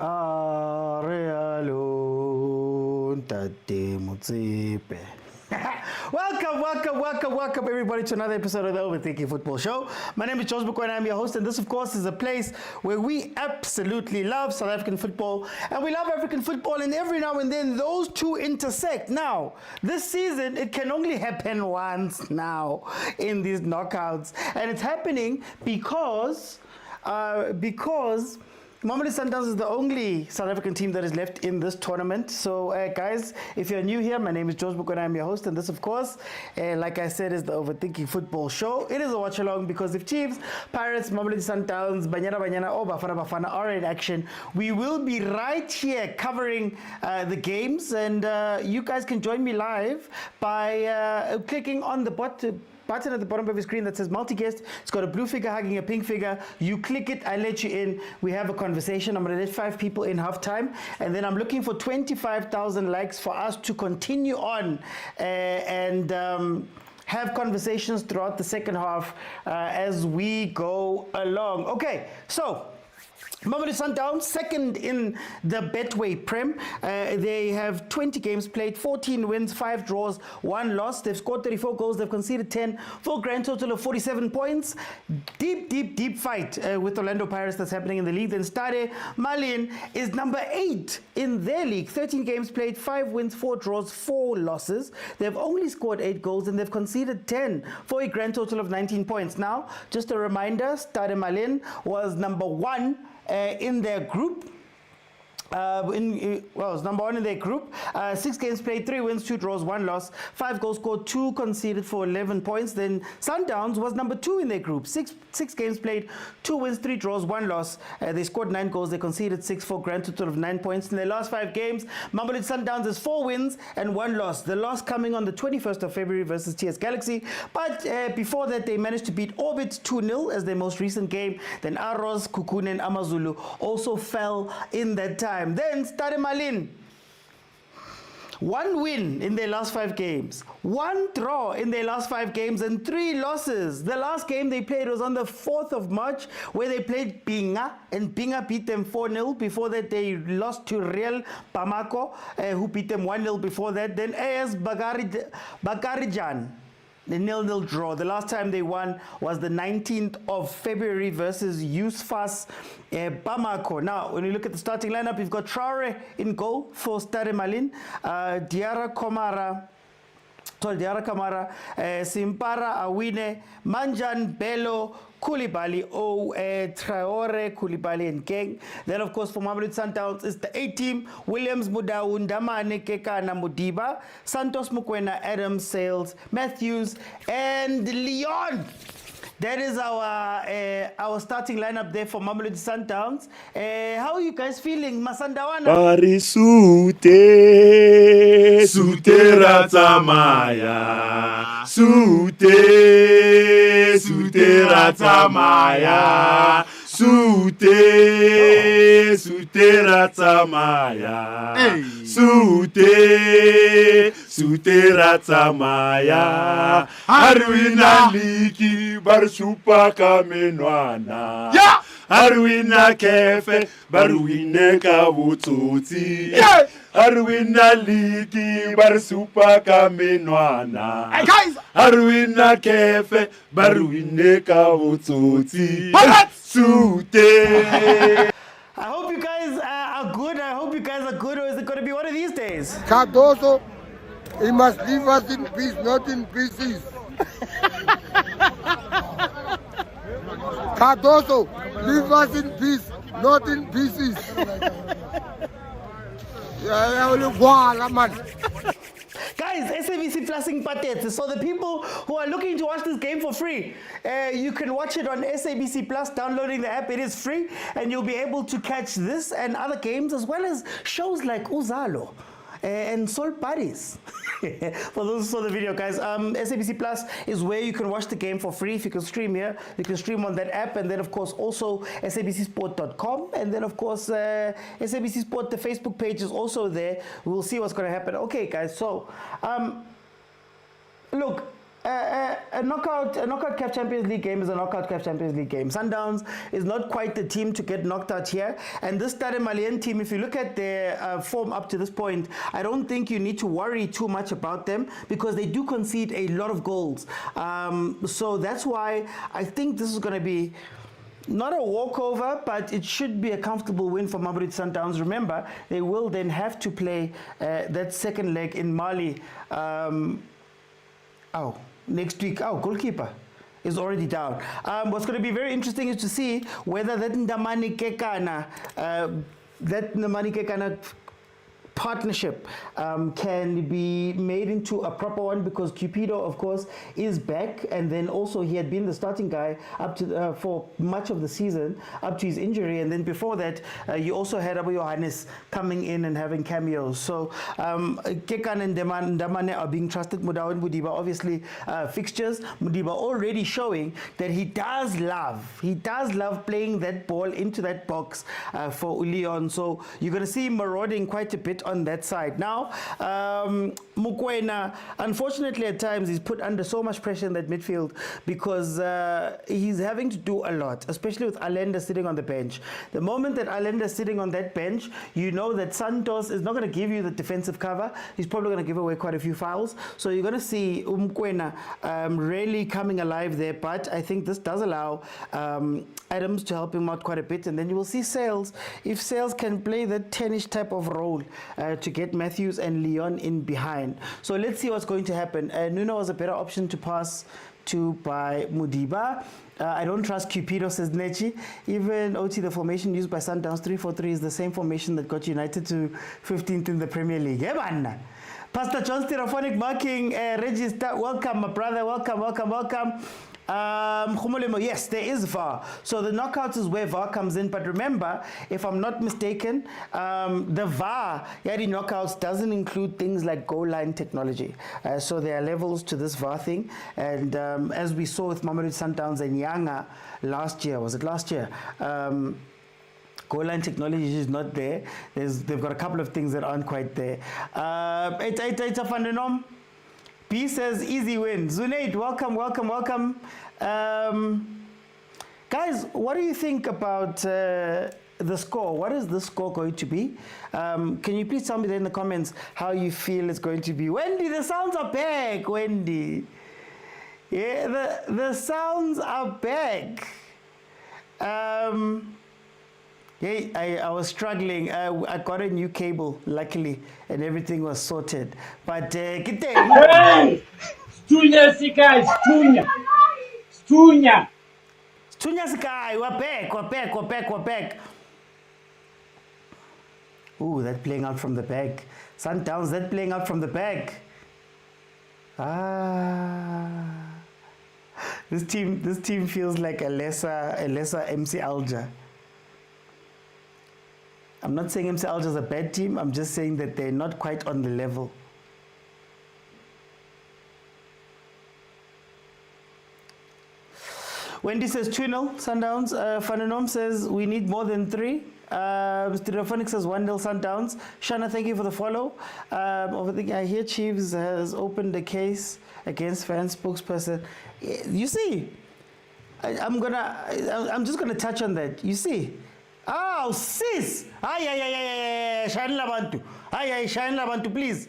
Alone, Tate Motsepe. Welcome everybody to another episode of the Overthinking Football Show. My name is Mokwena, I'm your host, and this of course is a place where we absolutely love South African football and we love African football, and every now and then those two intersect. Now, this season it can only happen once now in these knockouts, and it's happening because Mamelodi Sundowns is the only South African team that is left in this tournament. So, guys, if you're new here, my name is Mokwena, I'm your host, and this, of course, like I said, is the Overthinking Football Show. It is a watch-along because if Chiefs, Pirates, Mamelodi Sundowns, Banyana, or Bafana are in action, we will be right here covering the games, and you guys can join me live by clicking on the button at the bottom of your screen that says multi-guest. It's got a blue figure hugging a pink figure. You click it, I let you in. We have a conversation. I'm going to let 5 people in half time, and then I'm looking for 25,000 likes for us to continue on and have conversations throughout the second half as we go along. Okay, so Mamelodi Sundowns, second in the Betway Prem. They have 20 games played, 14 wins, 5 draws, 1 loss. They've scored 34 goals. They've conceded 10 for a grand total of 47 points. Deep fight with Orlando Pirates that's happening in the league. Then Stade Malien is number 8 in their league. 13 games played, 5 wins, 4 draws, 4 losses. They've only scored 8 goals and they've conceded 10 for a grand total of 19 points. Now, just a reminder, Stade Malien was number 1 in their group. It's number 1 in their group. 6 games played, 3 wins, 2 draws, 1 loss, 5 goals scored, 2 conceded for 11 points. Then Sundowns was number 2 in their group. 6 games played, 2 wins, 3 draws, 1 loss. They scored 9 goals, they conceded 6 for a grand total of 9 points. In their last 5 games, Mamelodi Sundowns has 4 wins and 1 loss. The loss coming on the 21st of February versus TS Galaxy. But before that, they managed to beat Orbit 2-0 as their most recent game. Then Arrows, Kukune, and Amazulu also fell in that time. Then Stade Malien, 1 win in their last 5 games, 1 draw in their last 5 games, and 3 losses. The last game they played was on the 4th of March, where they played Binga, and Binga beat them 4-0. Before that, they lost to Real Bamako, who beat them 1-0 before that. Then AS Bagarijan, the 0-0 draw. The last time they won was the 19th of February versus USFAS Bamako. Now, when you look at the starting lineup, you've got Traore in goal for Stade Malien, Diarra Kamara, Simpara Awine, Manjan Bello, Koulibaly, Traore, Koulibaly, and Gang. Then, of course, for Mamelodi Sundowns is the A team: Williams, Mudau, Ndamane, Kekana, Mudiba, Santos, Mokwena, Adams, Sales, Matthews, and Leon. That is our starting lineup there for Mamelodi Sundowns. How are you guys feeling, Masandawana? Sute ratamaya. Sute ratamaya. Sute ratamaya. Sute ratamaya. Arwina liki barsupa kamenwana. Arwina kefe barwine kabututi. Arwina liki barsupa kamenwana. Arwina kefe barwine kabututi. Sute. I hope you guys are good. Or is it going to be one of these days? Cardoso, he must leave us in peace, not in pieces. Cardoso, leave us in peace, not in pieces. Guys, SABC Plusing Patete. So the people who are looking to watch this game for free, you can watch it on SABC Plus, downloading the app. It is free, and you'll be able to catch this and other games, as well as shows like Uzalo and Sol Paris. For those who saw the video, guys, SABC Plus is where you can watch the game for free. If you can stream here, you can stream on that app, and then of course also sabcsport.com, and then of course SABC Sport, the Facebook page is also there. We'll see what's going to happen. Okay, guys, so look, a a knockout CAF Champions League game is a knockout CAF Champions League game. Sundowns is not quite the team to get knocked out here. And this Stade Malien team, if you look at their form up to this point, I don't think you need to worry too much about them because they do concede a lot of goals. So that's why I think this is going to be not a walkover, but it should be a comfortable win for Mamelodi Sundowns. Remember, they will then have to play that second leg in Mali. Next week. Goalkeeper is already down. What's going to be very interesting is to see whether that Ndamani Kekana partnership can be made into a proper one, because Cupido, of course, is back, and then also he had been the starting guy up to for much of the season up to his injury, and then before that you also had Abu Johannes coming in and having cameos. So Kekan and Ndamane are being trusted. Mudawa and Mudiba obviously fixtures. Mudiba already showing that he does love playing that ball into that box for Ulion. So you're going to see him marauding quite a bit on that side. Now, Mokwena, unfortunately at times he's put under so much pressure in that midfield because he's having to do a lot, especially with Allende sitting on the bench. The moment that Allende is sitting on that bench, you know that Santos is not going to give you the defensive cover. He's probably going to give away quite a few fouls. So you're going to see Mokwena really coming alive there, but I think this does allow Adams to help him out quite a bit, and then you will see Sales. If Sales can play that 10-ish type of role to get Matthews and Leon in behind. So let's see what's going to happen. Nuno was a better option to pass to by Mudiba. I don't trust Cupido, says Nechi. Even OT, the formation used by Sundowns 3-4-3 is the same formation that got United to 15th in the Premier League. Pastor John Stereophonic marking register. Welcome, my brother. Welcome. Yes, there is VAR. So the knockouts is where VAR comes in. But remember, if I'm not mistaken, the VAR, the knockouts doesn't include things like goal line technology. So there are levels to this VAR thing. And as we saw with Mamelodi Sundowns and Yanga last year, goal line technology is not there. They've got a couple of things that aren't quite there. B says easy win. Zunaid, welcome. Guys, what do you think about the score? What is the score going to be? Can you please tell me there in the comments how you feel it's going to be? Wendy, the sounds are back, Wendy. Yeah, the sounds are back. I was struggling. I got a new cable, luckily, and everything was sorted. But hey! Stunya Sikai, Stunya Sikai, we're back. Ooh, that playing out from the back. Sundowns, that playing out from the back. This team feels like a lesser MC Alger. I'm not saying MC Alger is a bad team. I'm just saying that they're not quite on the level. Wendy says 2-0 Sundowns. Fananom says we need more than 3. Stereophonic says 1-0 Sundowns. Shana, thank you for the follow. I hear Chiefs has opened a case against fan spokesperson. You see, I'm just gonna touch on that. You see. Oh, sis! Shine Labantu, please.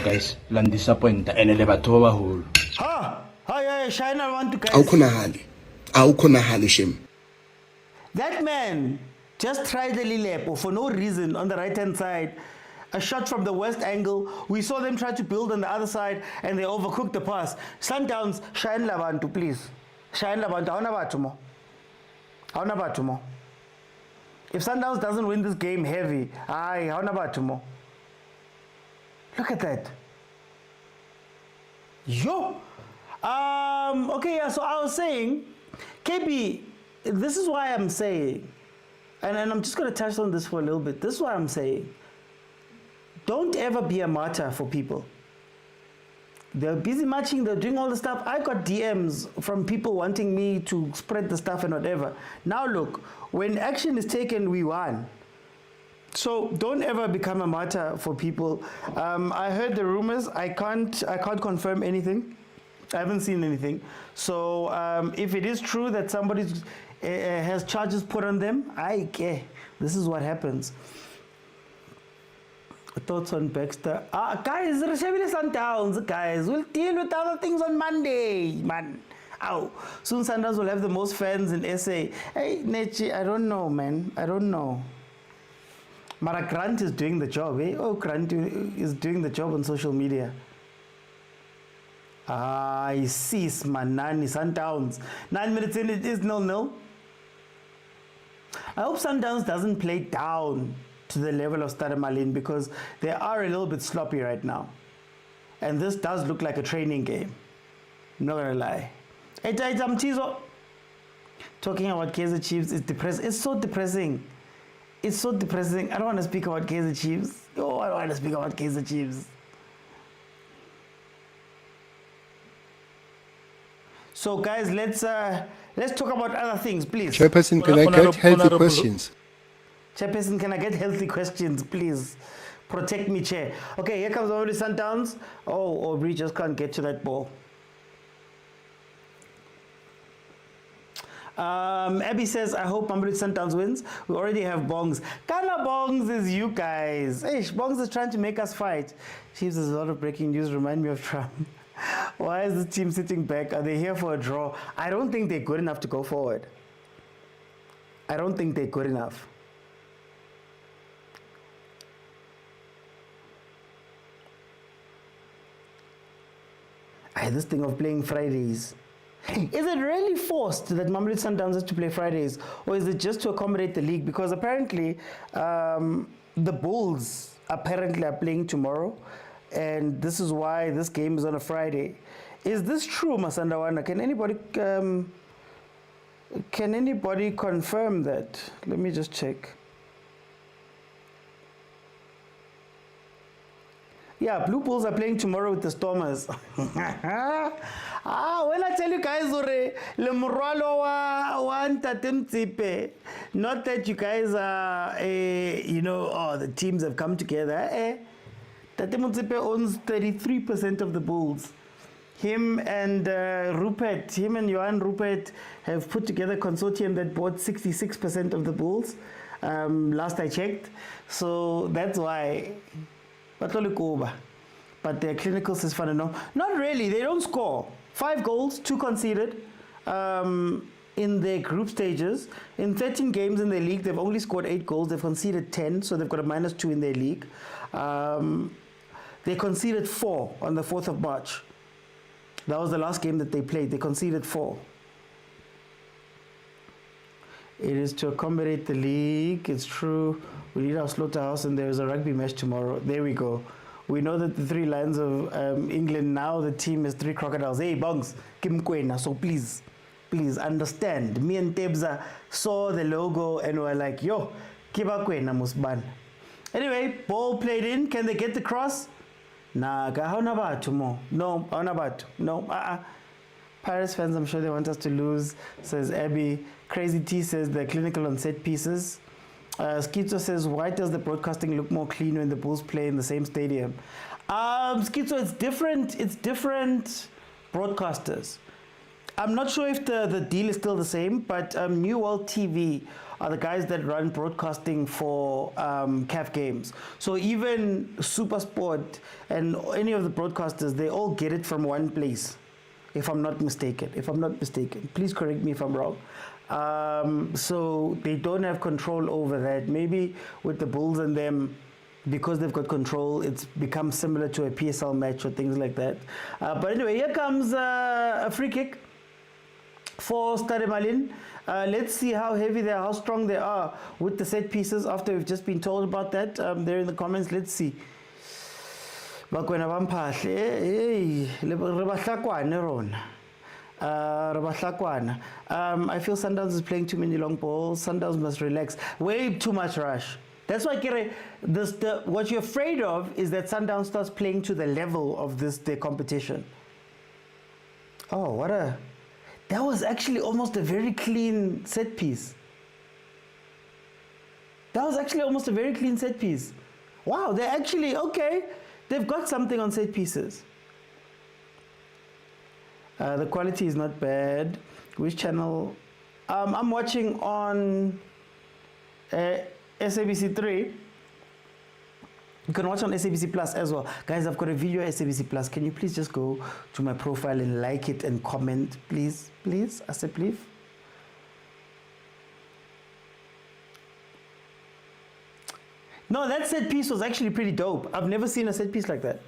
Guys, land disappoint and elevator hole. Shine Labantu, guys. Awukona hali shem. That man just tried a lilepo for no reason on the right-hand side. A shot from the west angle. We saw them try to build on the other side and they overcooked the pass. Sundowns, Shine Labantu, please. Shine Labantu, hauna batumo. If Sundowns doesn't win this game heavy, how about tomorrow? Look at that. Yo! Okay, yeah, so I was saying, KB, this is why I'm saying, and I'm just going to touch on this for a little bit. This is why I'm saying, don't ever be a martyr for people. They're busy matching, they're doing all the stuff. I got DMs from people wanting me to spread the stuff and whatever. Now look, when action is taken, we won. So don't ever become a martyr for people. I heard the rumors. I can't confirm anything. I haven't seen anything. So if it is true that somebody has charges put on them, this is what happens. Thoughts on Baxter? Guys, Sundowns, guys. We'll deal with other things on Monday, man. Ow. Soon Sundowns will have the most fans in SA. Hey, Nechi, I don't know, man. I don't know. Mara Grant is doing the job, eh? Oh, Grant is doing the job on social media. I see, Manani, Sundowns. 9 minutes in, it is 0-0. I hope Sundowns doesn't play down to the level of Stade Malien because they are a little bit sloppy right now. And this does look like a training game. I'm not gonna lie. Talking about Kaizer Chiefs is depressing. It's so depressing. It's so depressing. I don't want to speak about Kaizer Chiefs. Oh, I don't want to speak about Kaizer Chiefs. So guys, let's talk about other things, please. Chairperson, can I get healthy questions? Chairperson, can I get healthy questions, please? Protect me, Chair. Okay, here comes Mamelodi Sundowns. Oh, Aubrey just can't get to that ball. Abby says, I hope Mamelodi Sundowns wins. We already have Bongs. Kana Bongs is you guys. Hey, Bongs is trying to make us fight. Chiefs, there's a lot of breaking news. Remind me of Trump. Why is this team sitting back? Are they here for a draw? I don't think they're good enough to go forward. I don't think they're good enough. This thing of playing Fridays. Is it really forced that Mamelodi Sundowns has to play Fridays? Or is it just to accommodate the league? Because apparently the Bulls apparently are playing tomorrow. And this is why this game is on a Friday. Is this true, Masandawana? Can anybody confirm that? Let me just check. Yeah, Blue Bulls are playing tomorrow with the Stormers. When I tell you guys, not that you guys are, the teams have come together. Tate Motsepe owns 33% of the Bulls. Him and Johan Rupert have put together a consortium that bought 66% of the Bulls, last I checked. So that's why. But their clinical says fun enough. Not really, they don't score. 5 goals, 2 conceded in their group stages. In 13 games in their league, they've only scored 8 goals. They've conceded 10, so they've got a -2 in their league. They conceded 4 on the 4th of March. That was the last game that they played. They conceded 4. It is to accommodate the league. It's true. We need our slaughterhouse, and there is a rugby match tomorrow. There we go. We know that the 3 Lions of England, now the team is 3 Crocodiles. Hey, Bongs, mokwena. So please understand. Me and Tebza saw the logo and were like, yo, mokwena musban. Anyway, ball played in. Can they get the cross? Nah, no, Paris fans, I'm sure they want us to lose, says Abby. Crazy T says they're clinical on set pieces. Schizo says, why does the broadcasting look more clean when the Bulls play in the same stadium? Schizo, it's different broadcasters. I'm not sure if the deal is still the same, but New World TV are the guys that run broadcasting for CAF games. So even Supersport and any of the broadcasters, they all get it from one place, if I'm not mistaken. Please correct me if I'm wrong. So they don't have control over that. Maybe with the Bulls and them, because they've got control, it's become similar to a PSL match or things like that. But anyway, here comes a free kick for Stade Malien. Let's see how heavy they are, how strong they are with the set pieces after we've just been told about that. There in the comments, let's see. I feel Sundowns is playing too many long balls. Sundowns must relax. Way too much rush. That's why what you're afraid of is that Sundowns starts playing to the level of their competition. Oh, that was actually almost a very clean set piece. Wow, they're actually, okay. They've got something on set pieces. The quality is not bad. Which channel? I'm watching on SABC 3. You can watch on SABC Plus as well. Guys, I've got a video at SABC Plus. Can you please just go to my profile and like it and comment? Please, please. I said please. No, that set piece was actually pretty dope. I've never seen a set piece like that.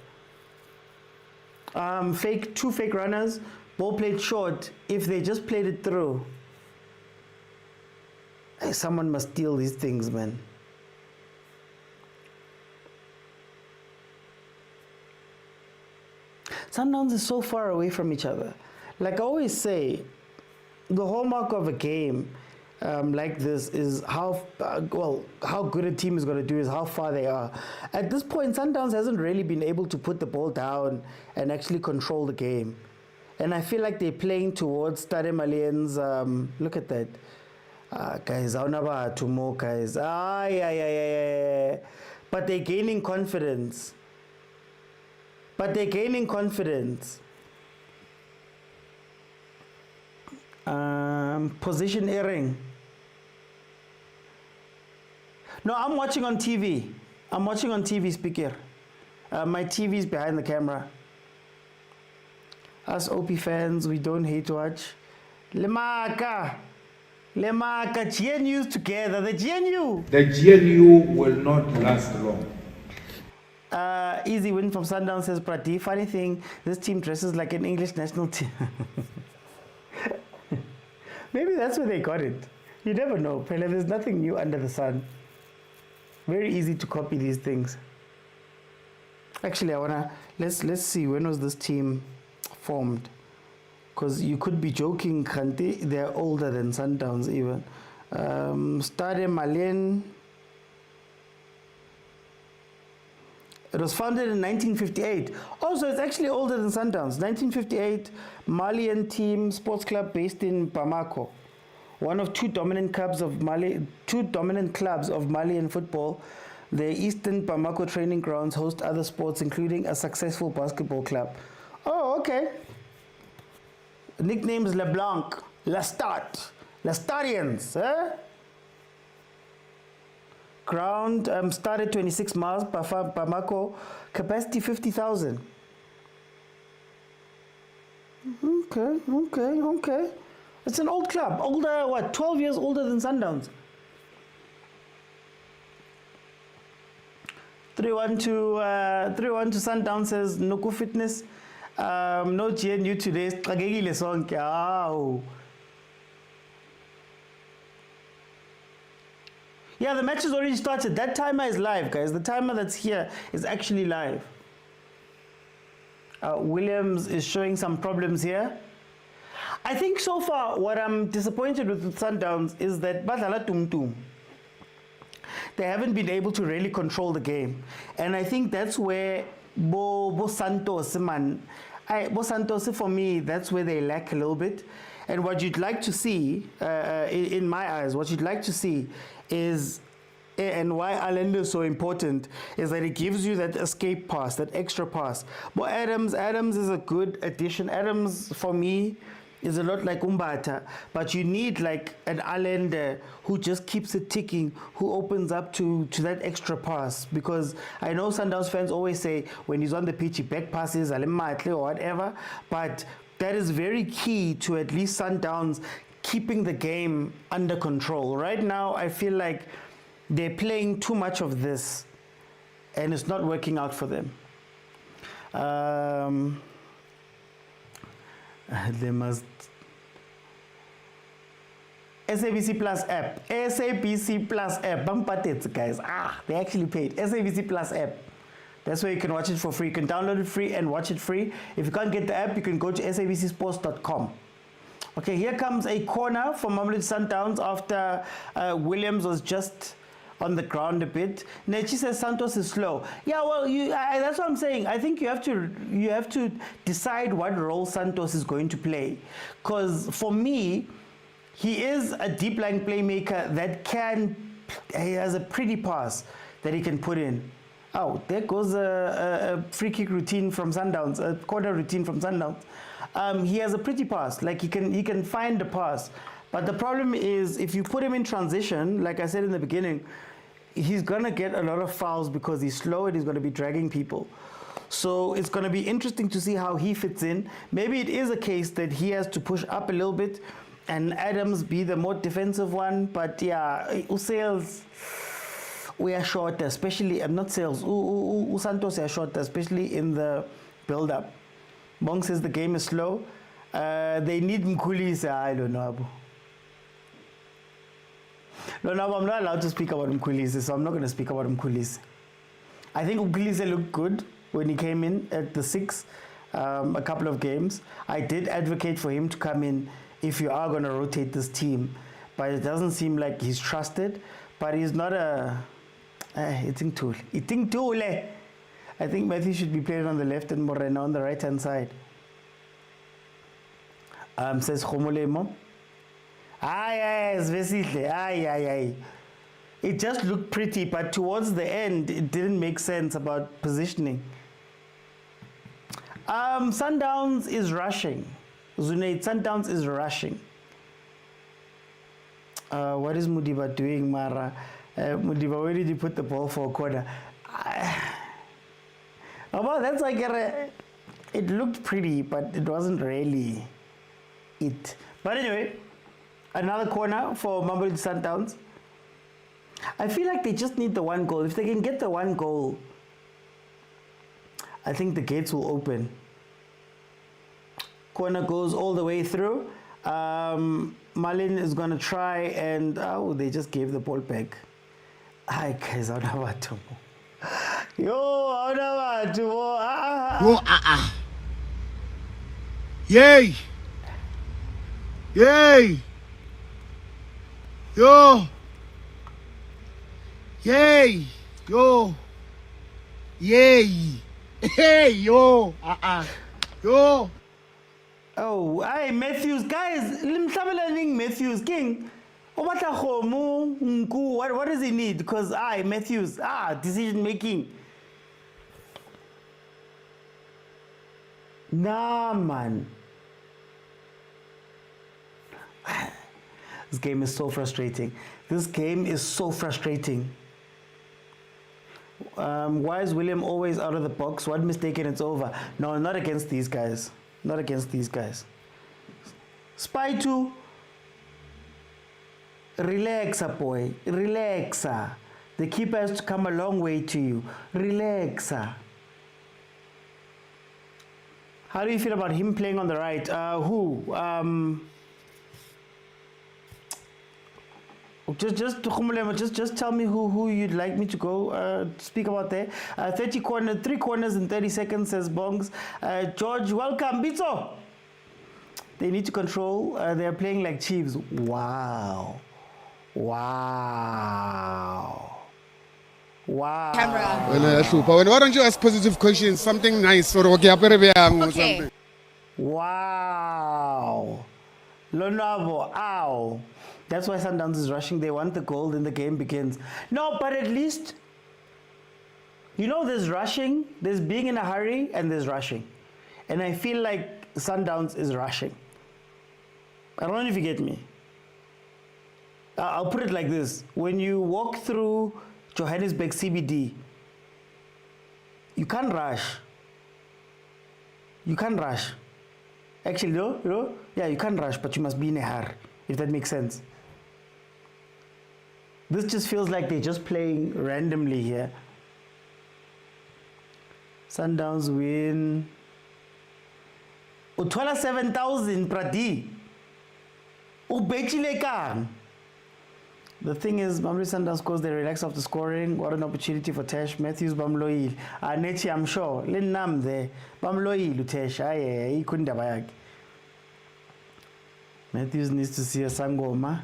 Two fake runners, ball played short. If they just played it through. Hey, someone must steal these things, man. Sundowns is so far away from each other. Like I always say, the hallmark of a game like this is how good a team is going to do is how far they are. At this point, Sundowns hasn't really been able to put the ball down and actually control the game. And I feel like they're playing towards Stade Malien's, look at that. Guys, to more guys. But they're gaining confidence. Position erring. No, I'm watching on TV. I'm watching on TV speaker. My TV is behind the camera. Us OP fans, we don't hate watch. Lemaka, GNU's together. The GNU. The GNU will not last long. Easy win from Sundowns, says Prati. Funny thing, this team dresses like an English national team. Maybe that's where they got it. You never know. Pele, there's nothing new under the sun. Very easy to copy these things. Actually, let's see, when was this team formed? Because you could be joking, Kante, they're older than Sundowns even. Stade Malien. It was founded in 1958. Also, it's actually older than Sundowns. 1958, Malian team sports club based in Bamako. One of two dominant clubs of Malian football. The Eastern Bamako training grounds host other sports, including a successful basketball club. Oh, okay. Nicknames LeBlanc, Lestat, Lestadians, eh? Ground started 26 miles, Bamako, capacity 50,000. Okay. It's an old club, older, 12 years older than Sundowns. 3-1 to Sundowns, says Nuku Fitness. No GNU today. Yeah, the match has already started. That timer is live, guys. The timer that's here is actually live. Williams is showing some problems here. I think so far what I'm disappointed with Sundowns is that Badala Tum. They haven't been able to really control the game. And I think that's where Bo Santos, for me, that's where they lack a little bit. And what you'd like to see, in my eyes, what you'd like to see is, and why Allende is so important, is that it gives you that escape pass, that extra pass. But Adams is a good addition. Adams, for me, is a lot like Umbata, but you need like an Allende who just keeps it ticking, who opens up to that extra pass. Because I know Sundowns fans always say when he's on the pitch, he back passes, or whatever, but that is very key to at least Sundowns keeping the game under control. Right now, I feel like they're playing too much of this, and it's not working out for them. They must. SABC Plus app. SABC Plus app. Bumpatets, guys. They actually paid. SABC Plus app. That's where you can watch it for free. You can download it free and watch it free. If you can't get the app, you can go to sabcsports.com. Okay, here comes a corner for Mamelodi Sundowns after Williams was just on the ground a bit. Nechi says Santos is slow. Yeah, well, that's what I'm saying. I think you have to decide what role Santos is going to play. Because for me, he is a deep line playmaker that he has a pretty pass that he can put in. Oh, there goes a free kick routine from Sundowns, a corner routine from Sundowns. He has a pretty pass, like he can find the pass. But the problem is, if you put him in transition, like I said in the beginning, he's going to get a lot of fouls because he's slow and he's going to be dragging people. So it's going to be interesting to see how he fits in. Maybe it is a case that he has to push up a little bit and Adams be the more defensive one. But yeah, Sales, we are short, especially, not Sales, Santos are short, especially in the build-up. Bong says the game is slow. They need Mkhulisi. I don't know, Abu. No, I'm not allowed to speak about Mkhulisi, so I'm not going to speak about Mkhulisi. I think Mkhulisi looked good when he came in at the 6, a couple of games. I did advocate for him to come in if you are going to rotate this team, but it doesn't seem like he's trusted. But he's not a eating tool. I think Matthew should be playing on the left and Morena on the right hand side. Says Khomolemo. It just looked pretty, but towards the end, it didn't make sense about positioning. Sundowns is rushing. Zunaid, Sundowns is rushing. What is Mudiba doing, Mara? Mudiba, where did you put the ball for a corner? Well, that's like it looked pretty, but it wasn't really it. But anyway, another corner for Mamelodi Sundowns. I feel like they just need the one goal. If they can get the one goal, I think the gates will open. Corner goes all the way through. Malin is going to try and... Oh, they just gave the ball back. Hi, guys. Yo, Yay! Yay! Yo! Yay! Yo! Yay! Hey! Yo! Yo! Oh, hi, Matthews. Guys, learning Matthews. King. What does he need? Because, Matthews. Decision making. Nah, man. This game is so frustrating. This game is so frustrating. Why is William always out of the box? One mistake and it's over. No, not against these guys. Not against these guys. Spy 2. Relax, boy. Relax. The keeper has to come a long way to you. Relax. How do you feel about him playing on the right? Who? Just tell me who you'd like me to go speak about there. 3 corners in 30 seconds, says Bongs. George, welcome. Pitso. They need to control. They're playing like Chiefs. Wow. Camera. Why don't you ask positive questions? Something nice or okay. Okay. Wow. Lonabo. Ow. That's why Sundowns is rushing. They want the goal, then the game begins. No, but at least, there's rushing, there's being in a hurry, and there's rushing. And I feel like Sundowns is rushing. I don't know if you get me. I'll put it like this. When you walk through Johannesburg CBD, you can't rush. You can't rush. Actually, yeah, you can't rush, but you must be in a hurry, if that makes sense. This just feels like they're just playing randomly here. Sundowns win. Uthola 7,000 Prati. Ubechile kang. The thing is, Mamelodi Sundowns scores, they relax after scoring. What an opportunity for Tesh. Matthews Bamloil. Nechi, I'm sure. Linnam there. Bamloil, Tesh. He couldn't have. Matthews needs to see a Sangoma.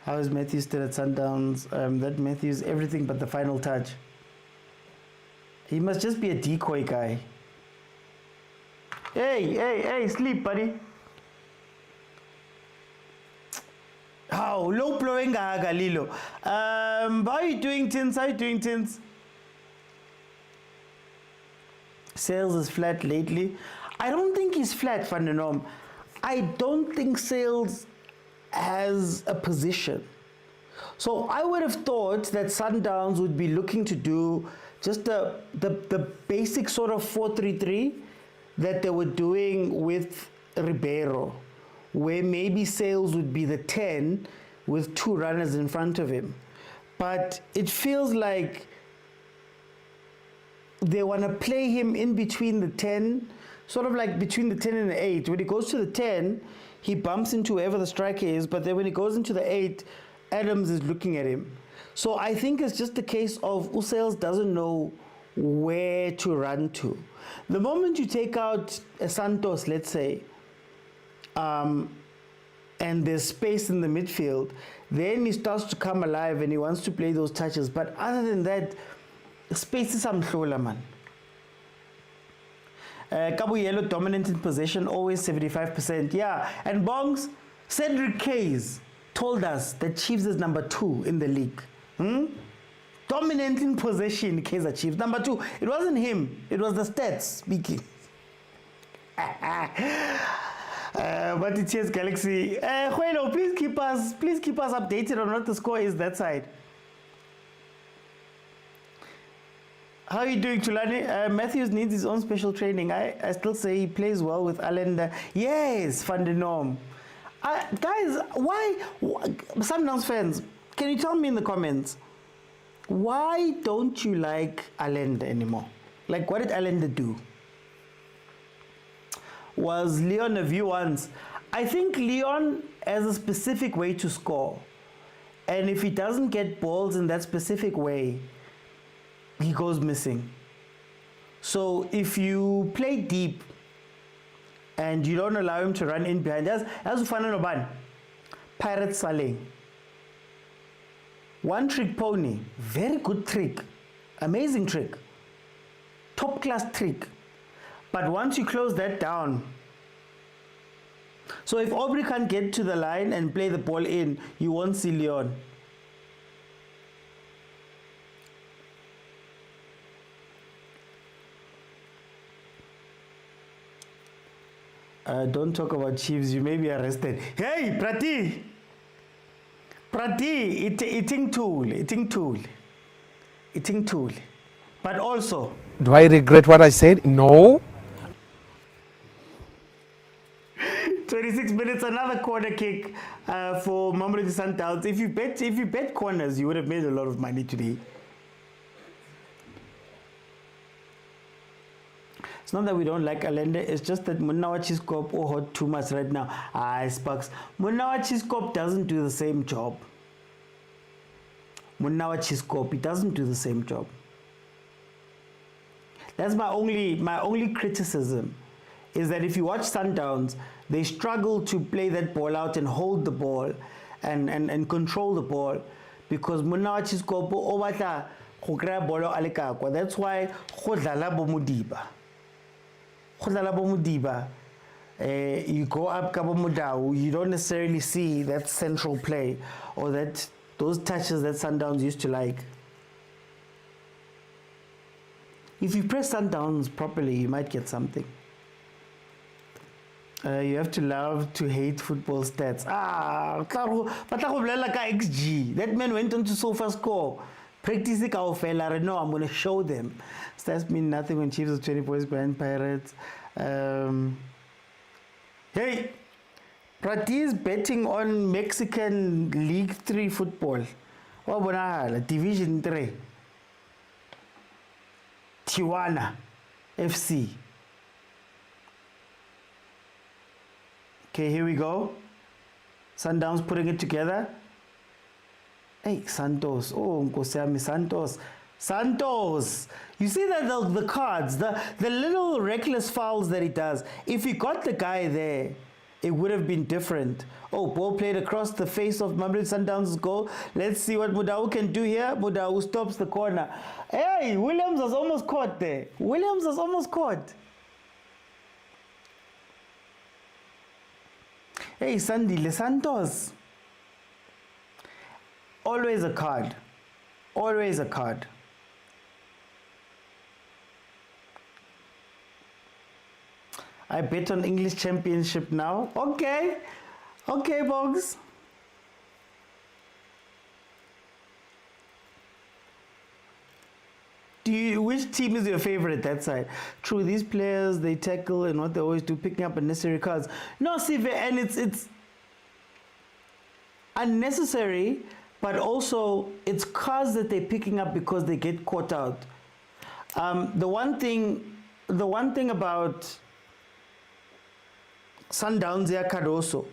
How is Matthews still at Sundowns? That Matthews, everything but the final touch. He must just be a decoy guy. Hey, sleep, buddy. Oh, low blowing Galilo. How are you doing, Tins? Sales is flat lately. I don't think he's flat, Van der Norm. I don't think Sales has a position. So I would have thought that Sundowns would be looking to do just the basic sort of 4-3-3 that they were doing with Ribeiro, where maybe Sales would be the 10 with 2 runners in front of him. But it feels like they want to play him in between the 10, sort of like between the 10 and the 8. When he goes to the 10, he bumps into whoever the striker is, but then when he goes into the 8, Adams is looking at him. So I think it's just a case of Sales doesn't know where to run to. The moment you take out a Santos, let's say, and there's space in the midfield, then he starts to come alive and he wants to play those touches. But other than that, space is amhlola, man. Kabuyelo dominant in possession, always 75%. Yeah, and Bongs, Cedric Case told us that Chiefs is number 2 in the league. Dominant in possession, Kaizer Chiefs. Number 2, it wasn't him, it was the stats speaking. But it is Galaxy. Huelo, please keep us updated on what the score is that side. How are you doing, Tulani? Matthews needs his own special training. I still say he plays well with Allende. Yes, Van der Norm. Guys, why Sundowns fans, can you tell me in the comments, why don't you like Allende anymore? Like, what did Allende do? Was Leon a view once? I think Leon has a specific way to score. And if he doesn't get balls in that specific way, he goes missing. So if you play deep and you don't allow him to run in behind, as Ufana Noban, Pirate Saleh, one trick pony, very good trick, amazing trick, top class trick. But once you close that down, so if Aubrey can't get to the line and play the ball in, you won't see Leon. Don't talk about Chiefs, you may be arrested. Hey, Prati, eating tool. But also, do I regret what I said? No. 26 minutes, another corner kick for Mamelodi Sundowns. If you bet corners, you would have made a lot of money today. It's not that we don't like Allende, it's just that Munawachi's Cop hot too much right now. Sparks. Munawachi's Cop doesn't do the same job. Munawachi's Cop, he doesn't do the same job. That's my only criticism, is that if you watch Sundowns, they struggle to play that ball out and hold the ball and control the ball, because Munawachi's Cop obata go grab ball alekakwa. That's why Khodlala Bomudiba. You go up Kabo Mudau, you don't necessarily see that central play or those touches that Sundowns used to like. If you press Sundowns properly, you might get something. You have to love to hate football stats. XG. That man went on to SofaScore. Practice it, no, I'm going to show them. Stats mean nothing when Chiefs are 20 points behind Pirates. Hey, Prati is betting on Mexican League 3 football. Division 3. Tijuana FC. Okay, here we go. Sundowns putting it together. Hey, Santos. Oh, Nkosami Santos. Santos. You see that the cards, the little reckless fouls that he does. If he got the guy there, it would have been different. Oh, ball played across the face of Mamelodi Sundowns' goal. Let's see what Mudau can do here. Mudau stops the corner. Hey, Williams was almost caught there. Hey, Sandile Santos. Always a card. I bet on English Championship now. Okay. Okay, Bogs. Which team is your favorite that side? True, these players, they tackle and what they always do, picking up unnecessary cards. No, Sive, and it's unnecessary, but also it's cards that they're picking up because they get caught out. The one thing about Sundowns here, Cardoso,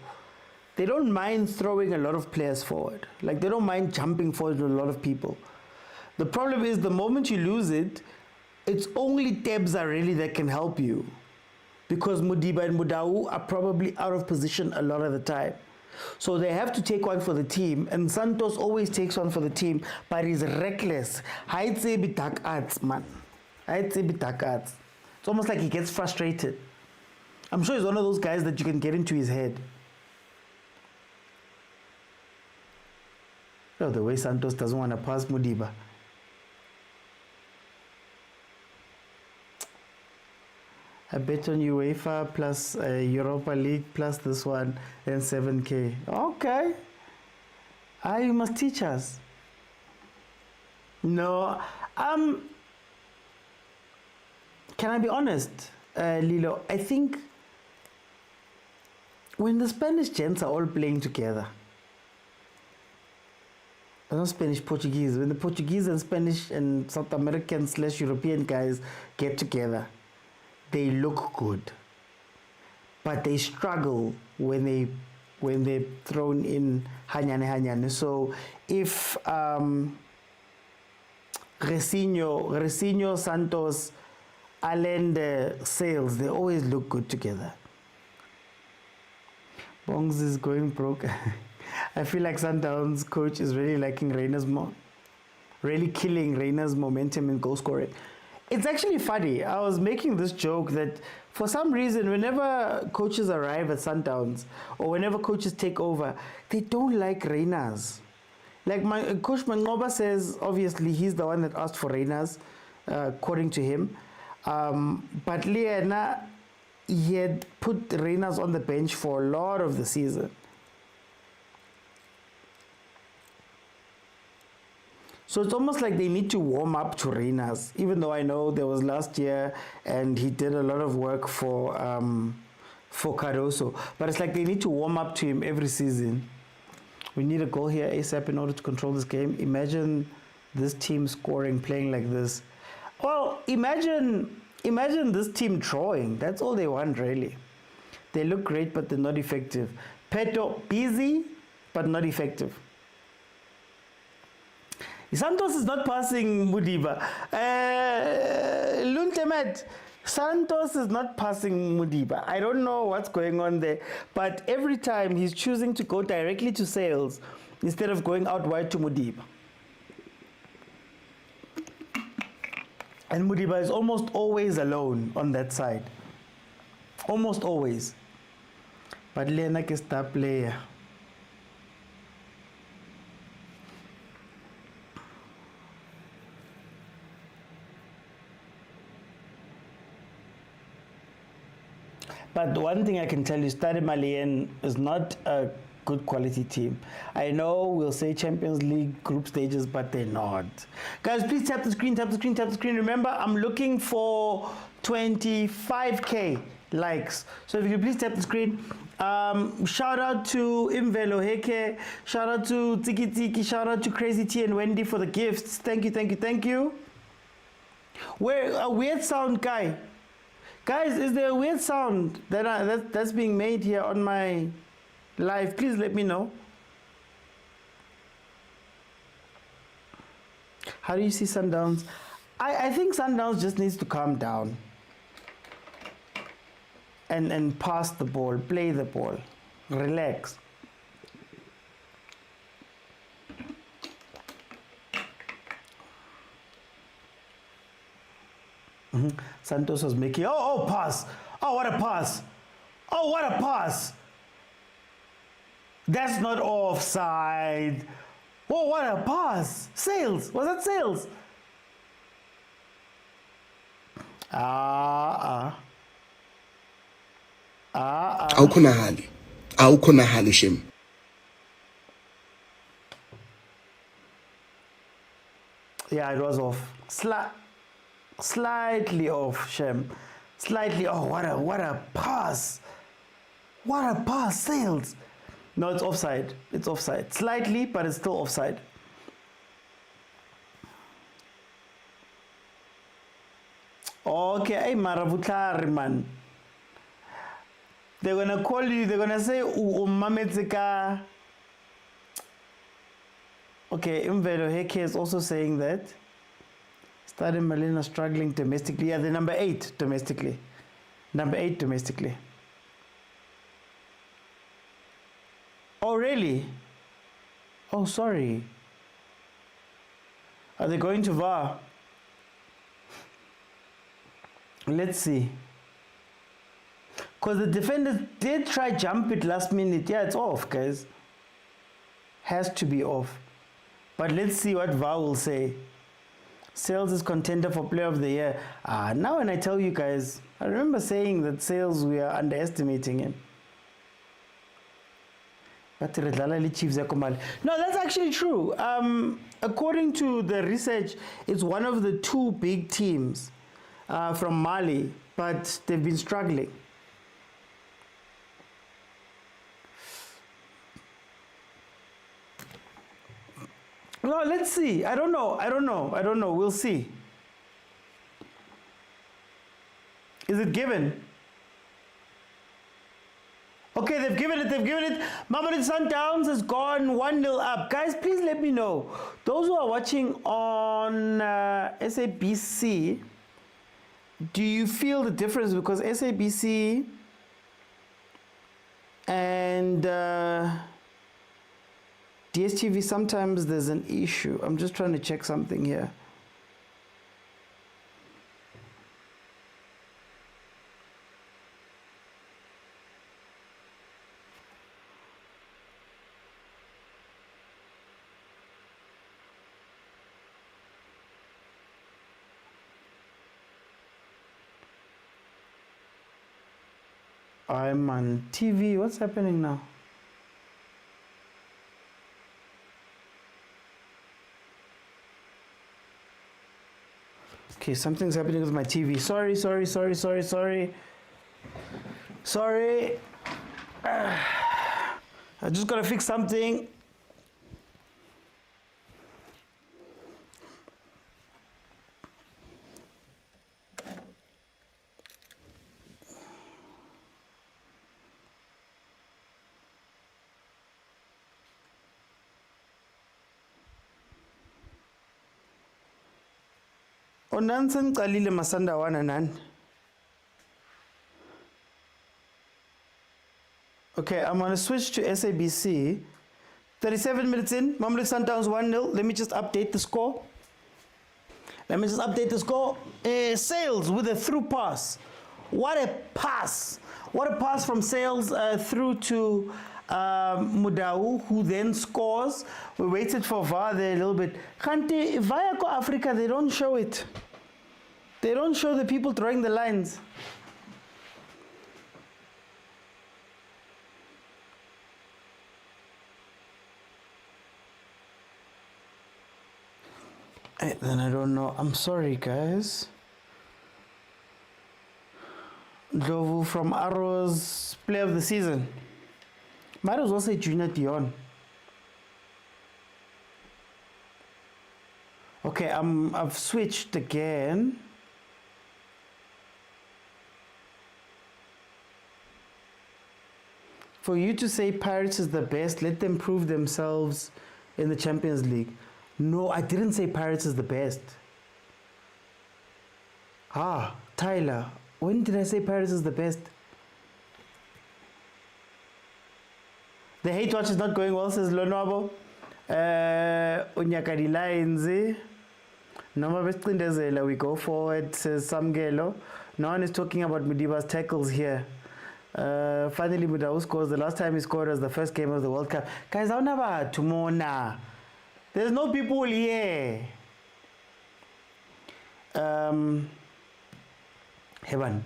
they don't mind throwing a lot of players forward. Like, they don't mind jumping forward with a lot of people. The problem is the moment you lose it, it's only Tebza really that can help you, because Mudiba and Mudau are probably out of position a lot of the time. So they have to take one for the team, and Santos always takes one for the team, but he's reckless. I'd say bitak arts, man. I'd say bitak arts. It's almost like he gets frustrated. I'm sure he's one of those guys that you can get into his head. Oh, the way Santos doesn't want to pass Mudiba. I bet on UEFA plus Europa League plus this one, then 7K. Okay. You must teach us. No. Can I be honest, Lilo? I think when the Spanish gents are all playing together, not Spanish, Portuguese, when the Portuguese and Spanish and South American / European guys get together, they look good, but they struggle when they're thrown in hanyane. So if Resinho, Santos, Allende, Sales, they always look good together. Bongs is going broke. I feel like Sundowns coach is really liking really killing Reina's momentum in goal scoring. It's actually funny. I was making this joke that for some reason, whenever coaches arrive at Sundowns or whenever coaches take over, they don't like Reinas. Like my coach Mangoba says, obviously he's the one that asked for Reinas, according to him. But Liena, he had put Reinas on the bench for a lot of the season. So it's almost like they need to warm up to Reinas, even though I know there was last year and he did a lot of work for Cardoso. But it's like they need to warm up to him every season. We need a goal here ASAP in order to control this game. Imagine this team scoring, playing like this. Well, imagine this team drawing. That's all they want, really. They look great, but they're not effective. Peto, busy, but not effective. Santos is not passing Mudiba. Luntemet, Santos is not passing Mudiba. I don't know what's going on there, but every time he's choosing to go directly to Sales instead of going out wide to Mudiba. And Mudiba is almost always alone on that side. Almost always. But Lena is star player. But one thing I can tell you, Stade Malien is not a good quality team. I know we'll say Champions League group stages, but they're not. Guys, please tap the screen, tap the screen, tap the screen. Remember, I'm looking for 25K likes. So if you could please tap the screen. Shout out to Imvelo Heke, shout out to Tiki Tiki, shout out to Crazy T and Wendy for the gifts. Thank you, thank you, thank you. Where a weird sound, guy. Guys, is there a weird sound that's being made here on my live? Please let me know. How do you see Sundowns? I think Sundowns just needs to calm down and pass the ball, play the ball, relax. Santos was making, pass. Oh, what a pass. Oh, what a pass. That's not offside. Oh, what a pass. Sales. Was that Sales? awukhonahali shem. Yeah, it was off. Slightly off, Shem. Slightly. Oh, what a pass! What a pass, Sales. No, it's offside. It's offside. Slightly, but it's still offside. Okay, hey, Maravutlari, man. They're gonna call you. They're gonna say Mametseka. Okay, Imvelo Heke is also saying that Stade Malien are struggling domestically. Yeah, they're number 8 domestically. Number 8 domestically. Oh, really? Oh, sorry. Are they going to VAR? Let's see. Because the defenders did try jump it last minute. Yeah, it's off, guys. Has to be off. But let's see what VAR will say. Sales is contender for player of the year. Now when I tell you guys, I remember saying that Sales, we are underestimating him. No, that's actually true. According to the research, it's one of the 2 big teams from Mali, but they've been struggling. No, let's see. I don't know. We'll see. Is it given? Okay, they've given it. Mamelodi Sundowns has gone 1-0 up. Guys, please let me know. Those who are watching on SABC, do you feel the difference? Because SABC and DSTV, sometimes there's an issue. I'm just trying to check something here. I'm on TV. What's happening now? Okay, something's happening with my TV. Sorry. I just gotta fix something. Onansen Kalile Masanda Wananan. Okay, I'm gonna switch to SABC. 37 minutes in, Mamelodi Sundowns 1-0. Let me just update the score. Sales with a through pass. What a pass! What a pass from Sales through to Mudau, who then scores. We waited for VAR there a little bit. Kante, via Africa, they don't show it. They don't show the people throwing the lines. Then I don't know. I'm sorry, guys. Jovu from Arrows, player of the season. Might as well say Junior Dion. Okay, I've switched again. For you to say Pirates is the best, let them prove themselves in the Champions League. No, I didn't say Pirates is the best. Tyler, when did I say Pirates is the best? The hate watch is not going well, says Lonwabo. Unyakadi Lines. We go forward, says Samgelo. No one is talking about Mudiba's tackles here. Finally, Mudau scores. The last time he scored was the first game of the World Cup. Guys, I'll never tomorrow. There's no people here. Heaven.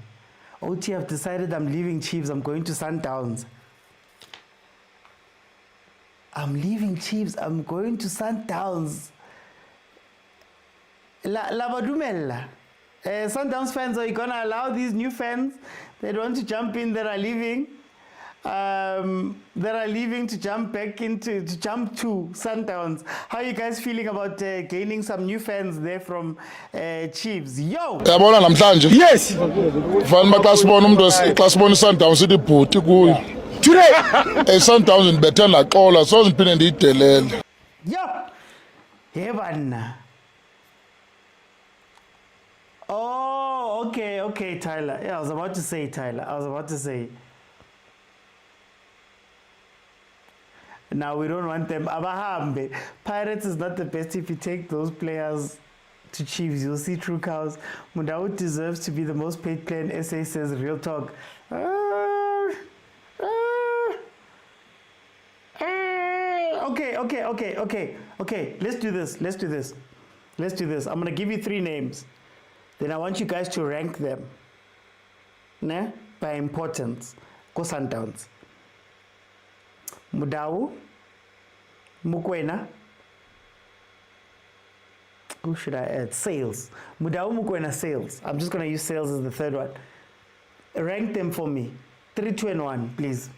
OT, I've decided I'm leaving Chiefs. I'm going to Sundowns. I'm leaving Chiefs. I'm going to Sundowns. La badumella. Sundowns fans, are you going to allow these new fans that want to jump in that are leaving? That are leaving to jump back into, to jump to Sundowns. How are you guys feeling about gaining some new fans there from Chiefs? Yo! Yabona namhlanje. Yes. Fanele xa sibona umuntu xa sibona iSundowns sithi bhuti kuyo. Today. Sundowns ndibethe naxola so ndiphinde ndiyidelele. Yo! Heaven. Oh, okay, Tyler. Yeah, I was about to say, Tyler. Now we don't want them. Abahambe. Pirates is not the best if you take those players to Chiefs. You'll see true cows. Mundau deserves to be the most paid player in SA, says real talk. Okay. Let's do this. I'm gonna give you 3 names. Then I want you guys to rank them. Ne? By importance. Go Sundowns. Mundau, Mokwena. Who should I add? Sales. Mundau, Mokwena, Sales. I'm just going to use Sales as the third one. Rank them for me. 3, 2, and 1, please.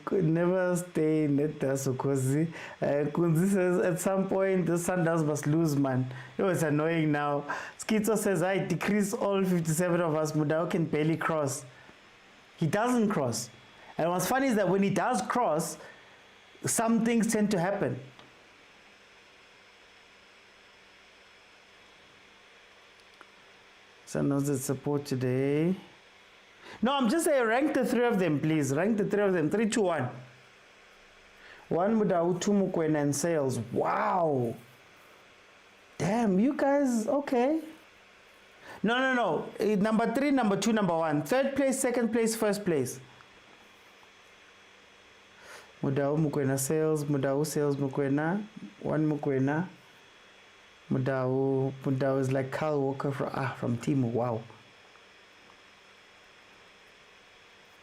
Could never stay in that Kozi. Kunzi says at some point the Sundowns must lose, man. It was annoying now. Skitzo says I decrease all 57 of us. Mundau can barely cross. He doesn't cross. And what's funny is that when he does cross, some things tend to happen. Sundowns that support today. No, I'm just saying rank the 3 of them, please. Rank the 3 of them. 3, 2, 1. 1 Mundau, 2 Mokwena and Sales. Wow. Damn, you guys, okay. No. Number 3, number 2, number 1. 3rd place, 2nd place, 1st place. Mundau, Mokwena, Sales. Mundau, Sales, Mokwena. 1 Mokwena. Mundau is like Carl Walker from Timo. Wow.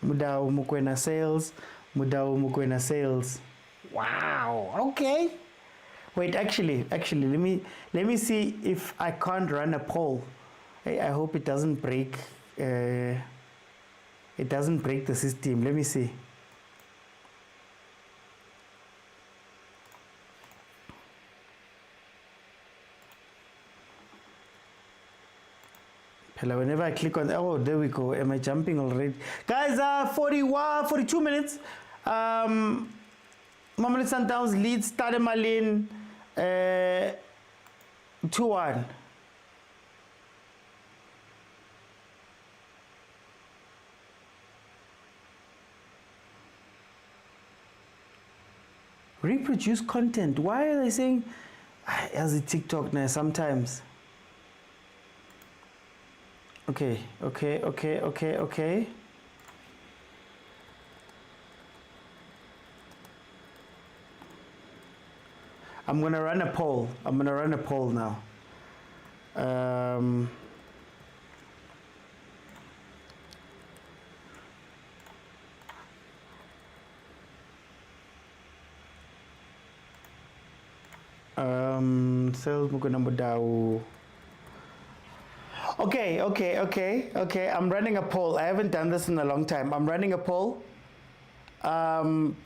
Mundau, Mokwena, Sales. Mundau, Mokwena, Sales. Wow. Okay. Wait, actually, let me see if I can't run a poll. I hope it doesn't break. It doesn't break the system. Let me see. Whenever I click on, oh, there we go. Am I jumping already? Guys, 42 minutes. Mamelodi Sundowns leads Stade Malien 2-1. Reproduce content. Why are they saying as a TikTok now sometimes? Okay. I'm gonna run a poll. Now. Sales book number down. Okay. I'm running a poll. I haven't done this in a long time. I'm running a poll.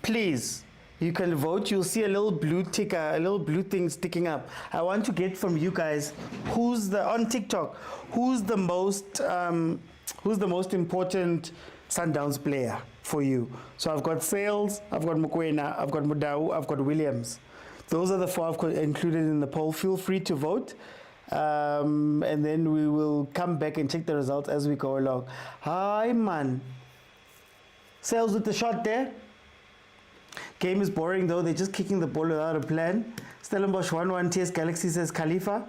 Please, you can vote. You'll see a little blue ticker, a little blue thing sticking up. I want to get from you guys on TikTok, who's the most important Sundowns player for you. So I've got Sales, I've got Mokwena, I've got Mundau, I've got Williams. Those are the 4 I've included in the poll. Feel free to vote. And then we will come back and check the results as we go along. Hi, man. Sales with the shot there. Game is boring though. They're just kicking the ball without a plan. Stellenbosch 1-1. TS Galaxy says Khalifa.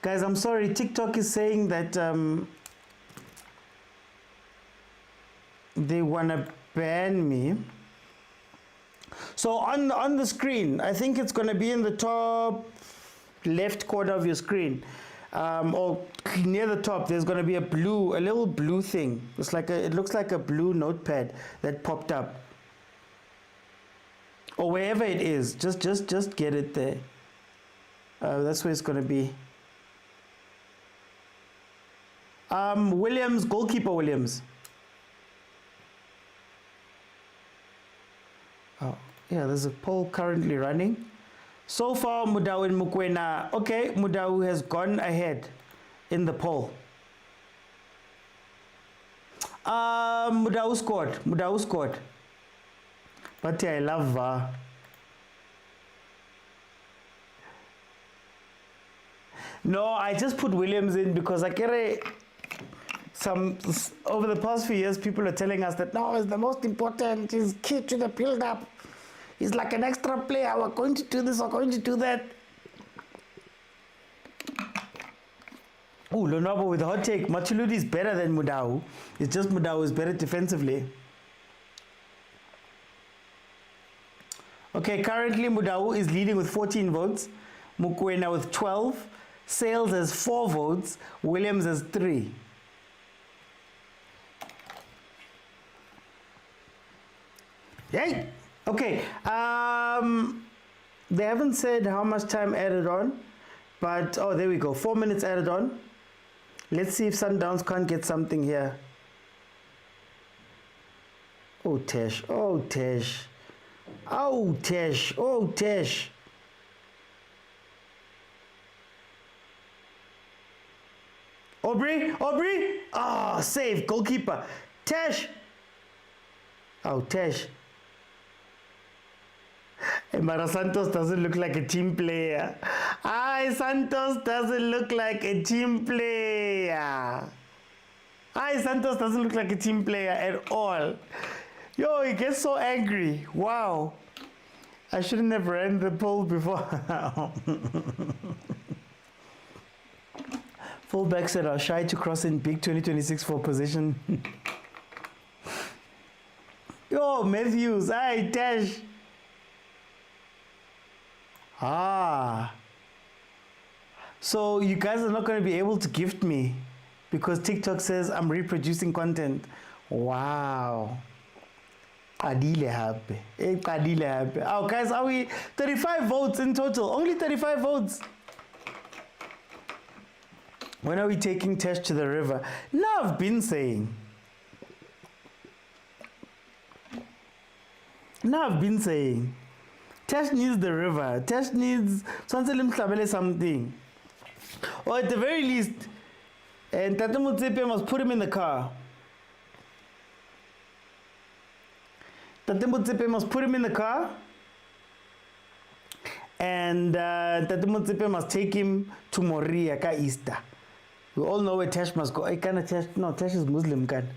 Guys, I'm sorry. TikTok is saying that they want to ban me. So on the screen, I think it's going to be in the top left corner of your screen, or near the top. There's going to be a little blue thing. It looks like a blue notepad that popped up, or wherever it is. Just get it there. That's where it's going to be. Williams, goalkeeper Williams. Oh, yeah, there's a poll currently running. So far, Mudau and Mokwena. Okay, Mudau has gone ahead in the poll. Mudau scored. But yeah, I love VAR. No, I just put Williams in because I get over the past few years, people are telling us that no, it's the most important, is key to the build-up. He's like an extra player. We're going to do this, we're going to do that. Oh, Lonabo with a hot take. Machuludi is better than Mudau. It's just Mudau is better defensively. Okay, currently Mudau is leading with 14 votes. Mokwena with 12. Sales has 4 votes. Williams has 3. Yay! Okay, they haven't said how much time added on, but oh, there we go, 4 minutes added on. Let's see if Sundowns can't get something here. Oh Tesh, oh Tesh, oh Tesh, oh Tesh. Aubrey, ah, save, goalkeeper. Tesh, oh Tesh. Mara Santos doesn't look like a team player. Santos doesn't look like a team player. Santos doesn't look like a team player at all. Yo, he gets so angry. Wow. I shouldn't have ran the poll before. Fullback said are shy to cross in big 2026 for position. Yo, Matthews. Hi, Tash. So you guys are not going to be able to gift me because TikTok says I'm reproducing content. Wow. Qadile happy. Oh guys, are we 35 votes in total? Only 35 votes. When are we taking Tesh to the river? No, I've been saying. Tesh needs the river. Tesh needs something. Or at the very least, and Tate Motsepe must put him in the car. Tate Motsepe must put him in the car. And Tate Motsepe must take him to Moria ka Easter. We all know where Tesh must go. No, Tesh is Muslim, kan.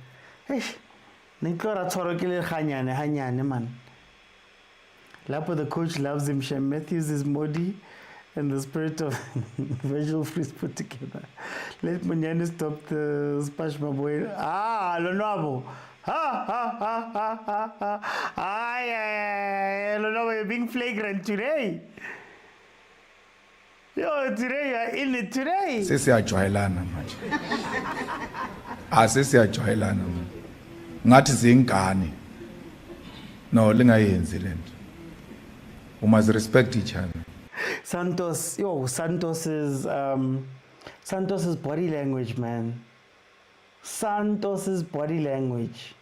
Hanyane, man. Lapo the coach loves him. Shem Matthews is Modi and the spirit of visual freeze put together. Let Munyani stop the splash, my boy. Lonabo. Lonabo, you're being flagrant today. Yo, today you're in it today. Sesiyajwayelana manje. Sesiyajwayelana. Ngathi zingane. No, lingayenzi lento. We must respect each other. Santos's body language, man. Santos's body language.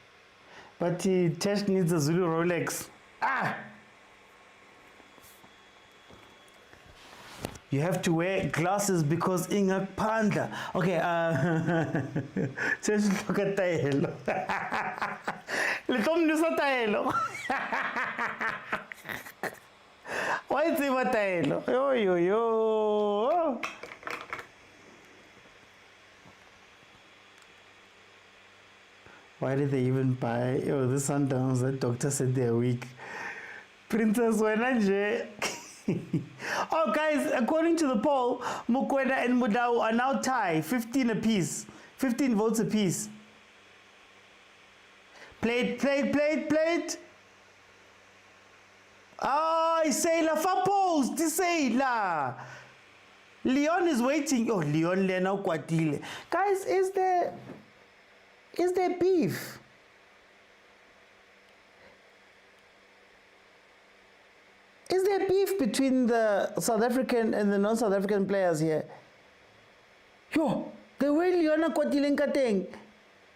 But Tesh needs a Zulu Rolex. You have to wear glasses because Inga Panda. Okay, Tesh look at Taelo. Letom nusa Taelo. Why is it Taelo? Yo. Why did they even buy? This Sundowns, that doctor said they're weak. Princess Wenanje. Oh, guys, according to the poll, Mokwena and Mudau are now tied, 15 apiece. 15 votes apiece. Plate. Sailor for post, Sailor. Leon is waiting. Oh, Leon Lena Kwatile. Guys, is there beef? Is there beef between the South African and the non-South African players here? Yo, the way Leona Kwatile Nkateng,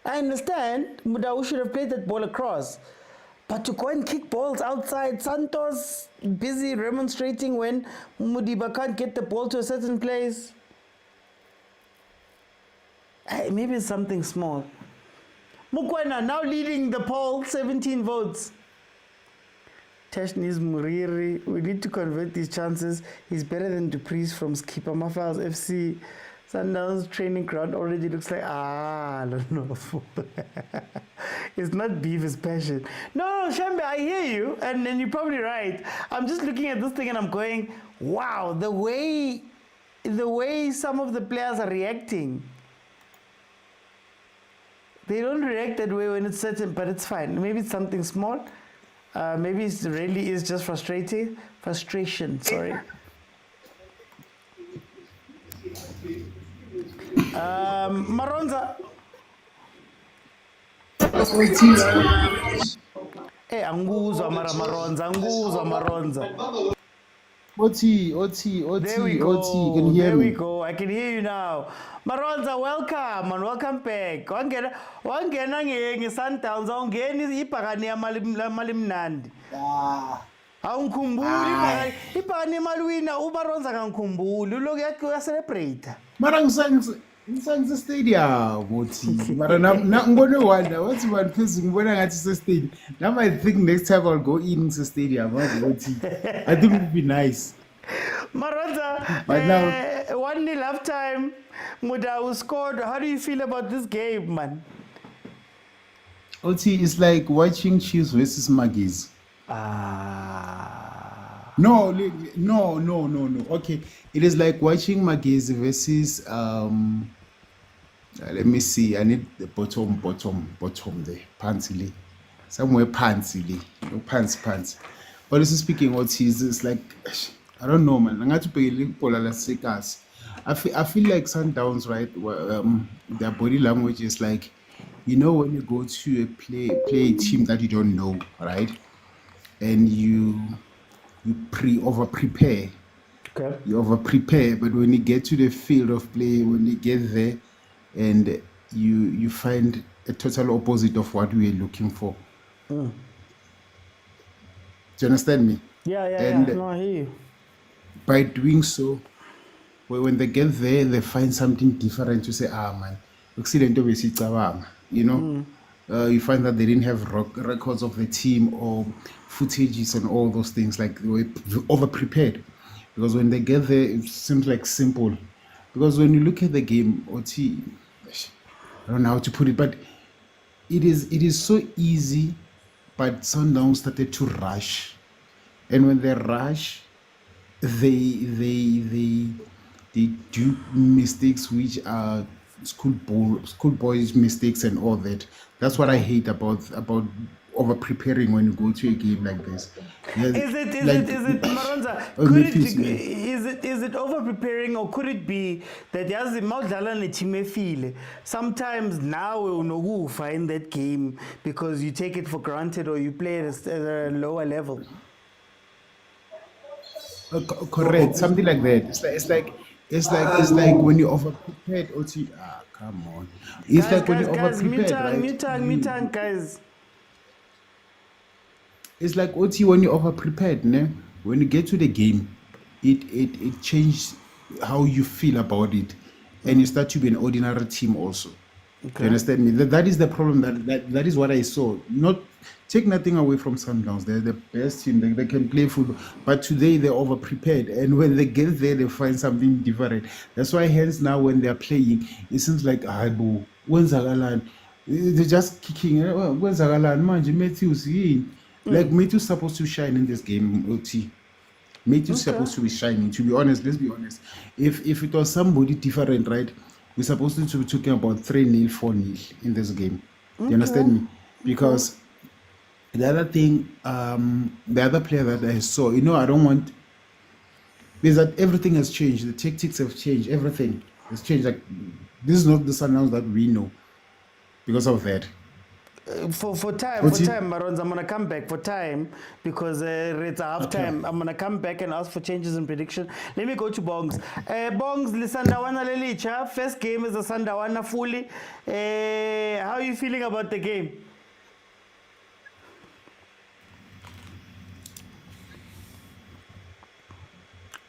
I understand Mudau should have played that ball across. But to go and kick balls outside, Santos busy remonstrating when Mudiba can't get the ball to a certain place. Maybe it's something small. Mokwena now leading the poll, 17 votes. Tashnis Muriri, we need to convert these chances. He's better than Dupreez from Skipper Mafals FC. Sundowns training ground already looks like, I don't know. It's not beef, it's passion. No, Shambe, I hear you, and you're probably right. I'm just looking at this thing and I'm going, wow, the way some of the players are reacting. They don't react that way when it's certain, but it's fine. Maybe it's something small. Maybe it really is just frustration, sorry. Maronza. Anguzwa mara Maronza, anguzwa Maronza. Oti, There we go. you can hear There me. we go. I can hear you now. Maronza, welcome and welcome back. Wangena nge-Sundowns, awungeni ibhakane yamalimnandi. Awungikhumbuli ibhakane yamalwina uMaronza akangikhumbuli. Uloku uyacelebrate. Mara ngisangise stadium Oti. Mara ngibone wonder wathi bantu phezulu ngibona ngathi se stadium. Now I think next time I'll go in to stadium Oti. I think it would be nice. Maronza, But now 1-0 halftime. Mudau scored. How do you feel about this game, man? Oti, it's like watching Chiefs versus Maggies. No. Okay, it is like watching Maggies versus let me see. I need the bottom there. Pantsily. Somewhere pantsily. No pants. Honestly speaking, Oti, it's like I don't know, man. I'm going to pay Sekas. I feel like Sundowns, right? Their body language is like, you know, when you go to play a team that you don't know, right? And you over prepare. Okay. You over prepare, but when you get to the field of play, when you get there, and you find a total opposite of what we are looking for. Do you understand me? Yeah. No, I hear you. By doing so, when they get there, they find something different to say, man, you know, you find that they didn't have records of the team or footages and all those things, like they were over prepared. Because when they get there, it seems like simple. Because when you look at the game, Oti, I don't know how to put it, but it is so easy. But Sundowns started to rush, and when they rush, they do mistakes which are schoolboys mistakes and all that. That's what I hate about over preparing when you go to a game like this. Is it Maronza? Is it over preparing, or could it be that sometimes now we will find that game because you take it for granted or you play it at a lower level? Correct, something like that. It's like when you over prepared. Come on. It's like when you over prepared, right? Guys. It's like Oti when you over prepared, ne? When you get to the game, it changes how you feel about it, and you start to be an ordinary team also. Okay. You understand me? That is the problem. That is what I saw. Not take nothing away from Sundowns. They're the best team. They can play football, but today they're over prepared, and when they get there, they find something different. That's why hence now when they're playing, it seems like when's Agalan? They're just kicking. When's Agalan? Man, Matthew's like Matthew's supposed to shine in this game. Oti. Matthew's supposed to be shining. To be honest, let's be honest. If it was somebody different, right? We're supposed to be talking about 3-0, 4-0 in this game. Do you understand me? Because The other thing, the other player that I saw, I don't want, is that everything has changed. The tactics have changed. Everything has changed. Like, this is not the Sundowns that we know because of that. For time, Marons, I'm gonna come back for time because it's half time. I'm gonna come back and ask for changes in prediction. Let me go to Bongs. Bongs, Sandawana Lelicha. First game is the Sandawana fully. How are you feeling about the game?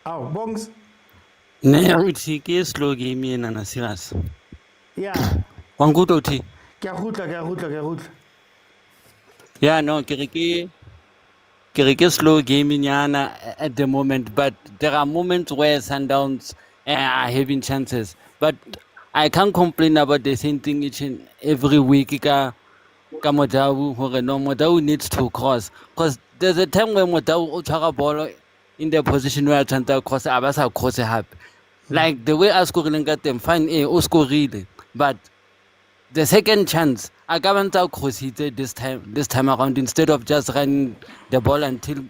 Oh, Bongs. Ne slow game yena na serious. Yeah. Wanguto uthi. Ke Yeah, no, Kiriki slow game nyana at the moment, but there are moments where Sundowns are having chances. But I can't complain about the same thing each and every week. Ka Motaung, no, Motaung needs to cross. Because there's a time where Motaung utshwara ball in the position where Chanta cross, abasa cross up. Like the way I scoring at them, fine, score really. But the second chance, I can't cross it this time around instead of just running the ball until in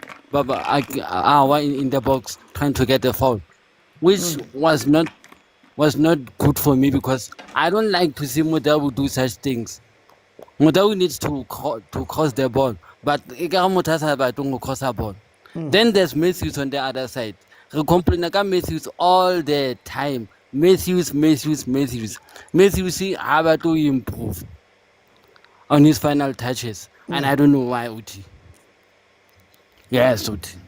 the box trying to get the foul, which was not good for me because I don't like to see Motaung do such things. Motaung needs to cross the ball, but Motaung cross the ball. Then there's Matthews on the other side. We complain about Matthews all the time. Matthews. Matthews see how to improve on his final touches, and I don't know why Uti. Yes, Uti.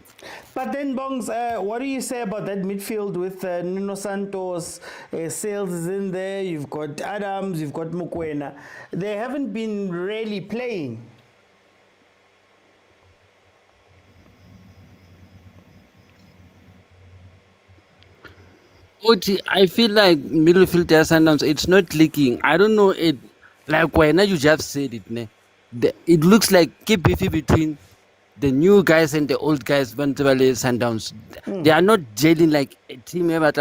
But then, Bongs, what do you say about that midfield with Nuno Santos, Sales is in there, you've got Adams, you've got Mokwena. They haven't been really playing. Uti, I feel like midfield Sundowns, it's not clicking. I don't know it. Like when you just said it, ne? It looks like keep beefy between the new guys and the old guys when they Sundowns. They are not gelling like a team ever.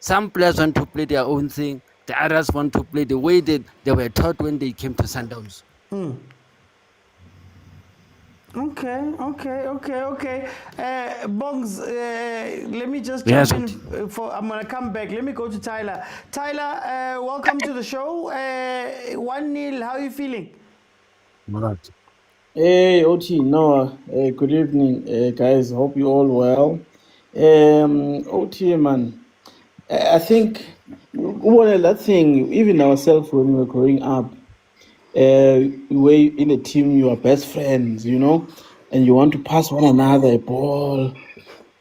Some players want to play their own thing. The others want to play the way that they were taught when they came to Sundowns. Okay. Bongs, let me just Yes, jump in. I'm going to come back. Let me go to Tyler. Tyler, welcome to the show. 1-0, how are you feeling? Hey, Oti, Noah. Good evening, guys. Hope you all well. Oti, man. I think that thing, even ourselves when we were growing up, in a team, you are best friends, and you want to pass one another a ball,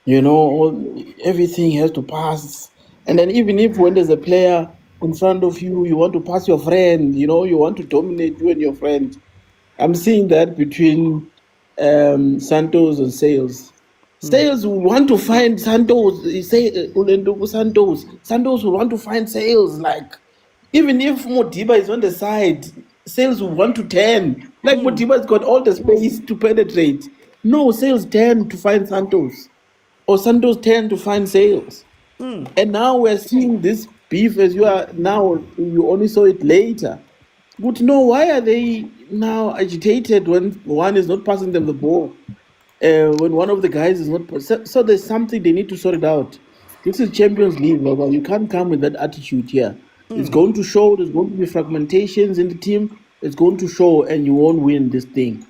everything has to pass. And then even if when there's a player in front of you, you want to pass your friend, you want to dominate you and your friend. I'm seeing that between Santos and Sales. Sales will want to find Santos. Santos will want to find Sales. Like, even if Modiba is on the side, Sales will want to turn. Like, Modiba's got all the space to penetrate. No, Sales turn to find Santos. Or Santos turn to find Sales. And now we're seeing this beef as you are now. You only saw it later. But no, why are they now agitated when one is not passing them the ball? When one of the guys is not... So there's something they need to sort it out. This is Champions League, Baba. You can't come with that attitude here. It's going to show. There's going to be fragmentations in the team. It's going to show, and you won't win this thing.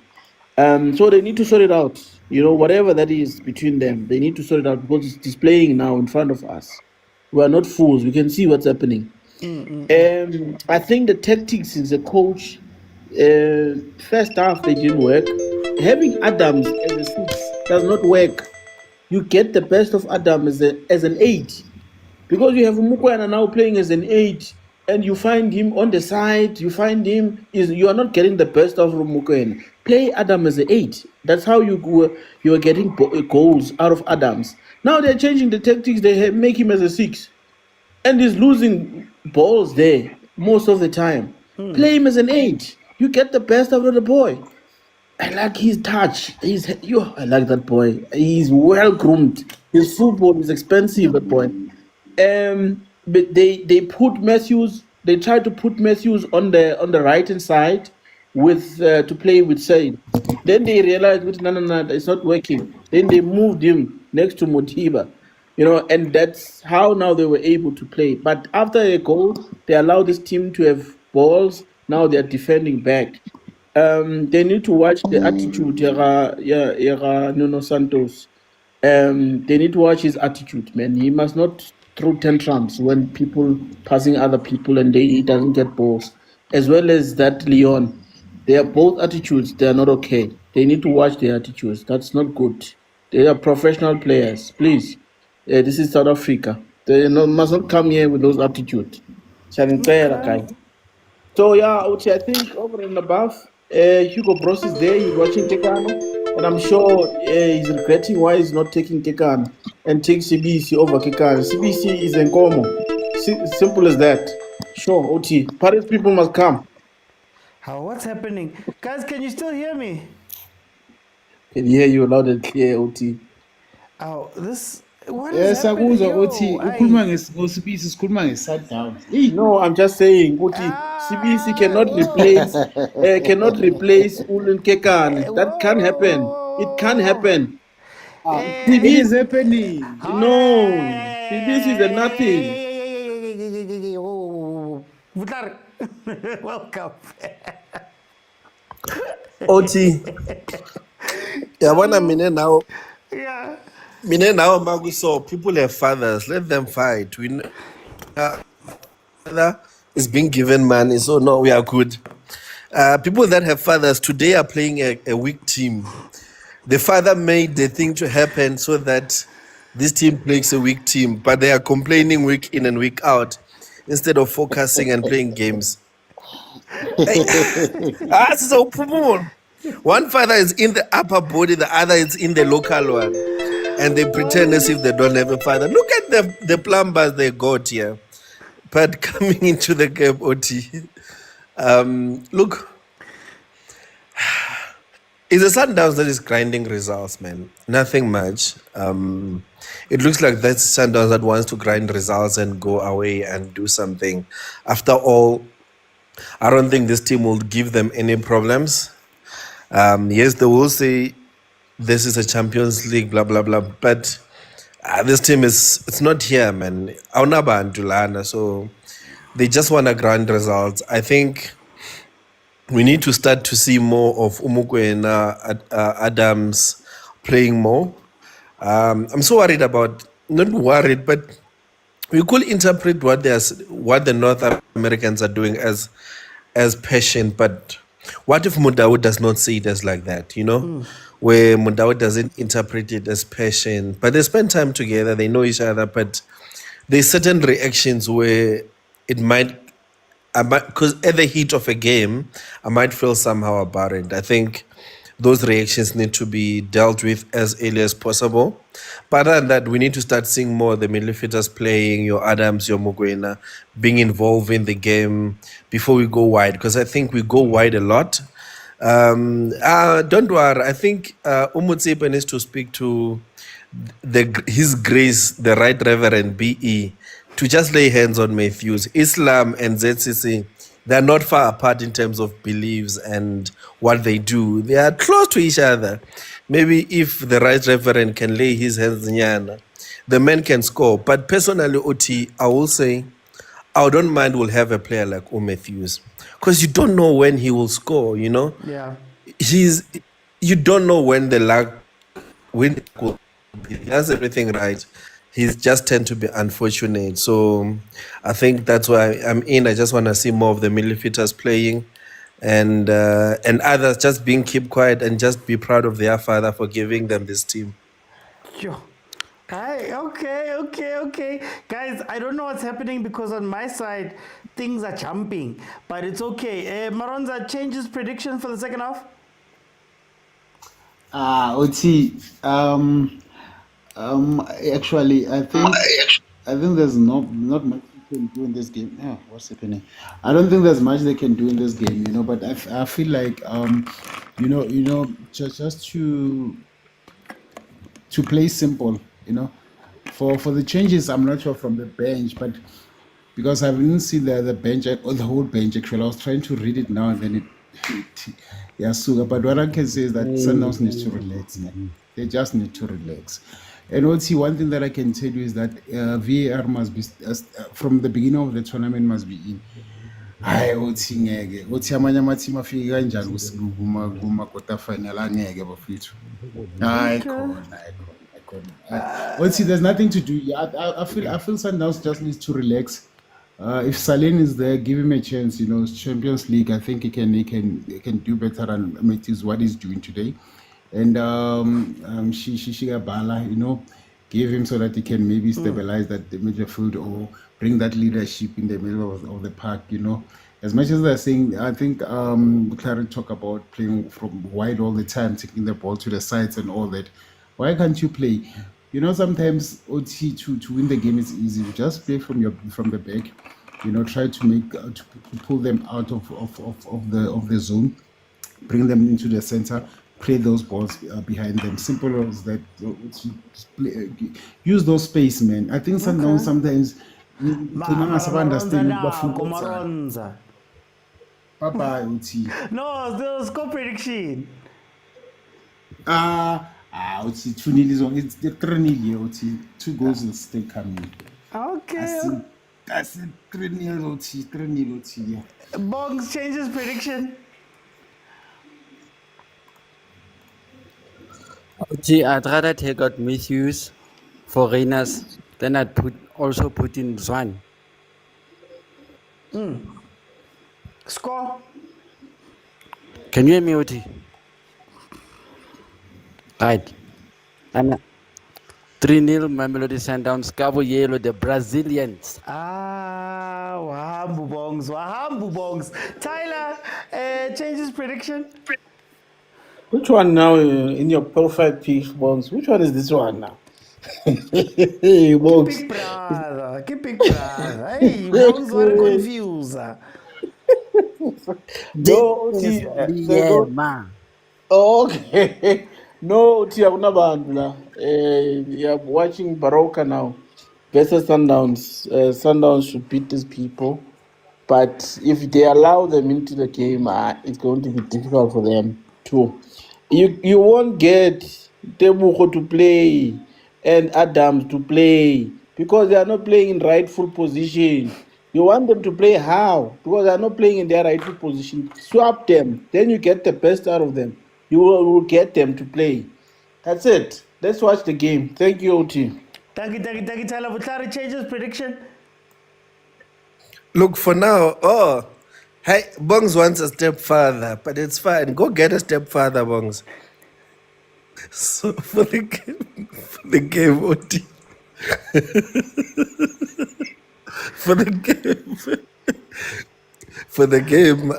So they need to sort it out. Whatever that is between them, they need to sort it out because it's displaying now in front of us. We are not fools. We can see what's happening. I think the tactics is a coach. First half, they didn't work. Having Adams as a 6 does not work. You get the best of Adam as an 8. Because you have Mokwena now playing as an 8, and you find him on the side, you are not getting the best of Mokwena. Play Adam as an 8. That's how you are getting goals out of Adams. Now they're changing the tactics, they make him as a 6. And he's losing balls there most of the time. Play him as an 8. You get the best out of the boy. I like his touch. I like that boy. He's well groomed. His football is expensive, that boy. But they put Matthews. They tried to put Matthews on the right hand side to play with Said. Then they realized, no, it's not working. Then they moved him next to Motiba, and that's how now they were able to play. But after a goal, they allowed this team to have balls. Now they're defending back. They need to watch the attitude, Nuno Santos. They need to watch his attitude, man. He must not throw tantrums when people passing other people and he doesn't get balls. As well as that Leon. They are both attitudes. They are not okay. They need to watch their attitudes. That's not good. They are professional players. Please. This is South Africa. They must not come here with those attitudes. Okay. So yeah, Uchi, I think over and above, Hugo Bros is there. He's watching Kekano, and I'm sure he's regretting why he's not taking Kekano and take CBC over Kekano. CBC is Nkomo. Simple as that. Sure, Uchi. Paris people must come. What's happening? Guys, can you still hear me? Can hear you loud and clear, OT. Oh, this... What is happening? No, I'm just saying, OT, CBC cannot replace Ulun Kekan. That can't happen. It can't happen. It is happening. No, CBC is a nothing. Welcome. OT. Yeah, when I'm in now. Yeah. Mine now, Maguso, people have fathers. Let them fight. Father is being given money, so no, we are good. People that have fathers today are playing a weak team. The father made the thing to happen so that this team plays a weak team, but they are complaining week in and week out instead of focusing and playing games. So one father is in the upper body, the other is in the local one. And they pretend as if they don't have a father. Look at the plumbers they got here. But coming into the game, OT. Look, it's a Sundowns that is grinding results, man. Nothing much. It looks like that's Sundowns that wants to grind results and go away and do something. After all, I don't think this team will give them any problems. Yes, they will say this is a Champions League, blah, blah, blah. But this team it's not here, man. Aunaba and Julana, so they just want to grind results. I think we need to start to see more of Mokwena, Adams playing more. I'm so worried about, not worried, but we could interpret what the North Americans are doing as passion. But what if Mudau does not see it as like that, where Mudau doesn't interpret it as passion, but they spend time together, they know each other, but there's certain reactions where it might, because at the heat of a game, I might feel somehow about it. I think those reactions need to be dealt with as early as possible. But other than that, we need to start seeing more of the midfielders playing, your Adams, your Mokwena, being involved in the game before we go wide, because I think we go wide a lot. Don't worry, I think Motsepe needs to speak to His Grace, the Right Reverend BE, to just lay hands on Matthews. Islam and ZCC, they're not far apart in terms of beliefs and what they do. They are close to each other. Maybe if the Right Reverend can lay his hands in Yana, the men can score. But personally, OT, I will say, I don't mind we'll have a player like Matthews, because you don't know when he will score, Yeah. You don't know when the luck, when he does everything right. He's just tend to be unfortunate. So I think that's why I'm in. I just want to see more of the midfielders playing, and others just keep quiet and just be proud of their father for giving them this team. Sure. Okay. Guys, I don't know what's happening because on my side, things are jumping. But it's okay. Maronza, changes prediction for the second half? OT, actually, I think there's not much they can do in this game. What's happening? I don't think there's much they can do in this game, But I feel like, just to play simple, For the changes, I'm not sure from the bench, but because I didn't see the bench or the whole bench. Actually, I was trying to read it now, and then Yeah, Suga. But what I can say is that Sundowns needs to relax, man. They just need to relax. And also, one thing that I can tell you is that VAR must be from the beginning of the tournament must be in. Hayi uthi ngeke uthi amanye amateam afike kanjani kuma quarter final angeke bafethu hayi khona uthi there's nothing to do. I feel Sundowns just needs to relax. If Salin is there, give him a chance. You know, Champions League. I think he can do better than what he's doing today. And Bala, you know, give him so that he can maybe stabilize that the midfield or bring that leadership in the middle of the park. You know, as much as they're saying, I think Clary talk about playing from wide all the time, taking the ball to the sides and all that. Why can't you play? You know, sometimes OT to win the game is easy. You just play from the back. You know, try to make to pull them out of the zone, bring them into the center, play those balls behind them. Simple as that. Use those space, man. I think sometimes understand. Bye OT. No, the score prediction. OT 2-0 it's the 3-0 OT 2 goals will still coming. Okay. I said 3-0 OT 3-0 OT. Yeah. Bongs changes prediction. Gee, I'd rather take out Matthews for Reyners, then I'd also put in Zwan. Score. Can you hear me, Oti? Right. And 3-0 Mamelodi Sundowns, Cabo Yellow, the Brazilians. Wahambu bongs. Tyler, changes prediction. Which one now in your profile pic, Bones? Which one is this one now? Hey, Bones. Keep big brother. Hey, bongs were confused. No, Yeah, man. okay. No, you're watching Baroka now versus Sundowns. Sundowns should beat these people, but if they allow them into the game, it's going to be difficult for them too. You won't get Tebuko to play and Adams to play because they are not playing in rightful position. You want them to play how? Because they are not playing in their rightful position. Swap them, then you get the best out of them. You will get them to play. That's it. Let's watch the game. Thank you, OT. Thank you, Tyler. Butlari changes prediction. Look, for now, hey, Bongs wants a step further, but it's fine. Go get a step further, Bongs. So for the game, OT. for the game,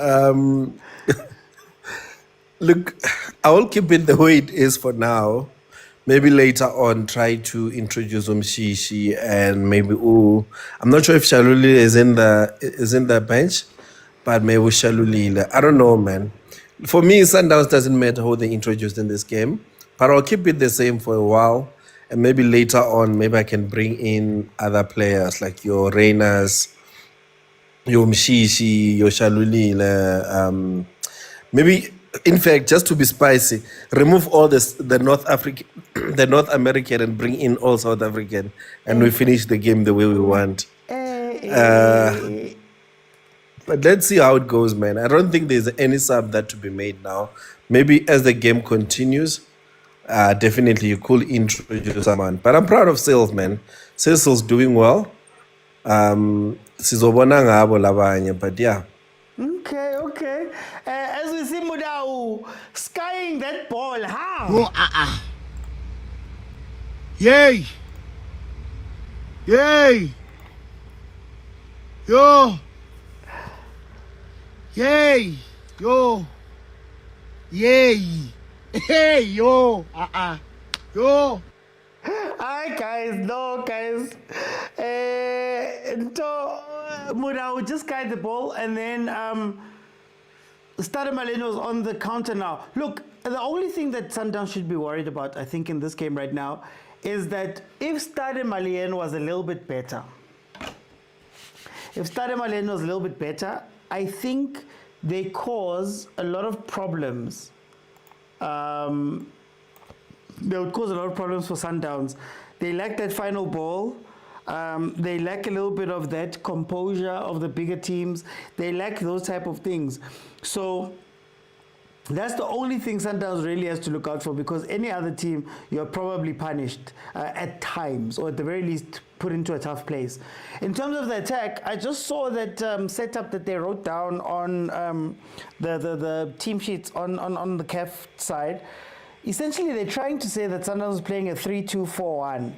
look, I will keep it the way it is for now. Maybe later on, try to introduce Umshishi and maybe I'm not sure if Shaluli is in the bench, but maybe Shaluli. I don't know, man. For me, Sundowns doesn't matter who they introduced in this game, but I'll keep it the same for a while, and maybe later on, maybe I can bring in other players like your Reyners, your Mshishi, your Shaluli, maybe. In fact, just to be spicy, remove all the North American and bring in all South African, and we finish the game the way we want. But let's see how it goes, man. I don't think there's any sub that to be made now. Maybe as the game continues, definitely you could introduce someone. But I'm proud of Sales, man. Sales is doing well. Sizobona ngabo labanye, but yeah. Okay. As we see Mudau skying that ball, how? Oh, Yay! Yo! Yay! Yo! Yay! Hey! Yo! Yo! Hi guys, no guys. Mudau just skied the ball and then Stade Malien was on the counter now. Look, the only thing that Sundowns should be worried about, I think, in this game right now, is that if Stade Malien was a little bit better, I think they cause a lot of problems. They would cause a lot of problems for Sundowns. They lack that final ball. They lack a little bit of that composure of the bigger teams. They lack those type of things. So that's the only thing Sundowns really has to look out for, because any other team, you're probably punished at times, or at the very least put into a tough place. In terms of the attack, I just saw that setup that they wrote down on the team sheets on the CAF side. Essentially, they're trying to say that Sundowns is playing a 3-2-4-1.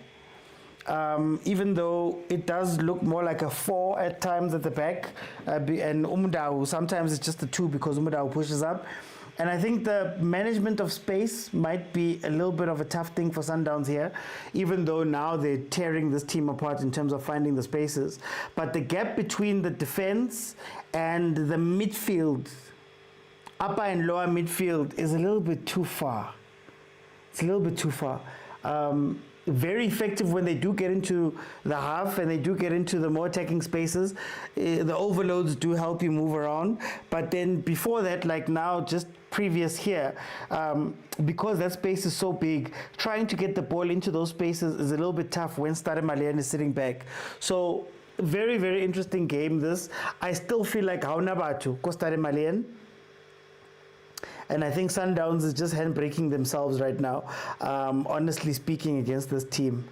Even though it does look more like a 4 at times at the back, and Umudau, sometimes it's just a 2 because Umudau pushes up. And I think the management of space might be a little bit of a tough thing for Sundowns here, even though now they're tearing this team apart in terms of finding the spaces. But the gap between the defense and the midfield, upper and lower midfield, is a little bit too far. It's a little bit too far. Very effective when they do get into the half and they do get into the more attacking spaces. The overloads do help you move around. But then before that, like now, just previous here, because that space is so big, trying to get the ball into those spaces is a little bit tough when STADE Malien is sitting back. So very, very interesting game this. I still feel like Haunabatu, STADE Malien. And I think Sundowns is just handbraking themselves right now, honestly speaking, against this team.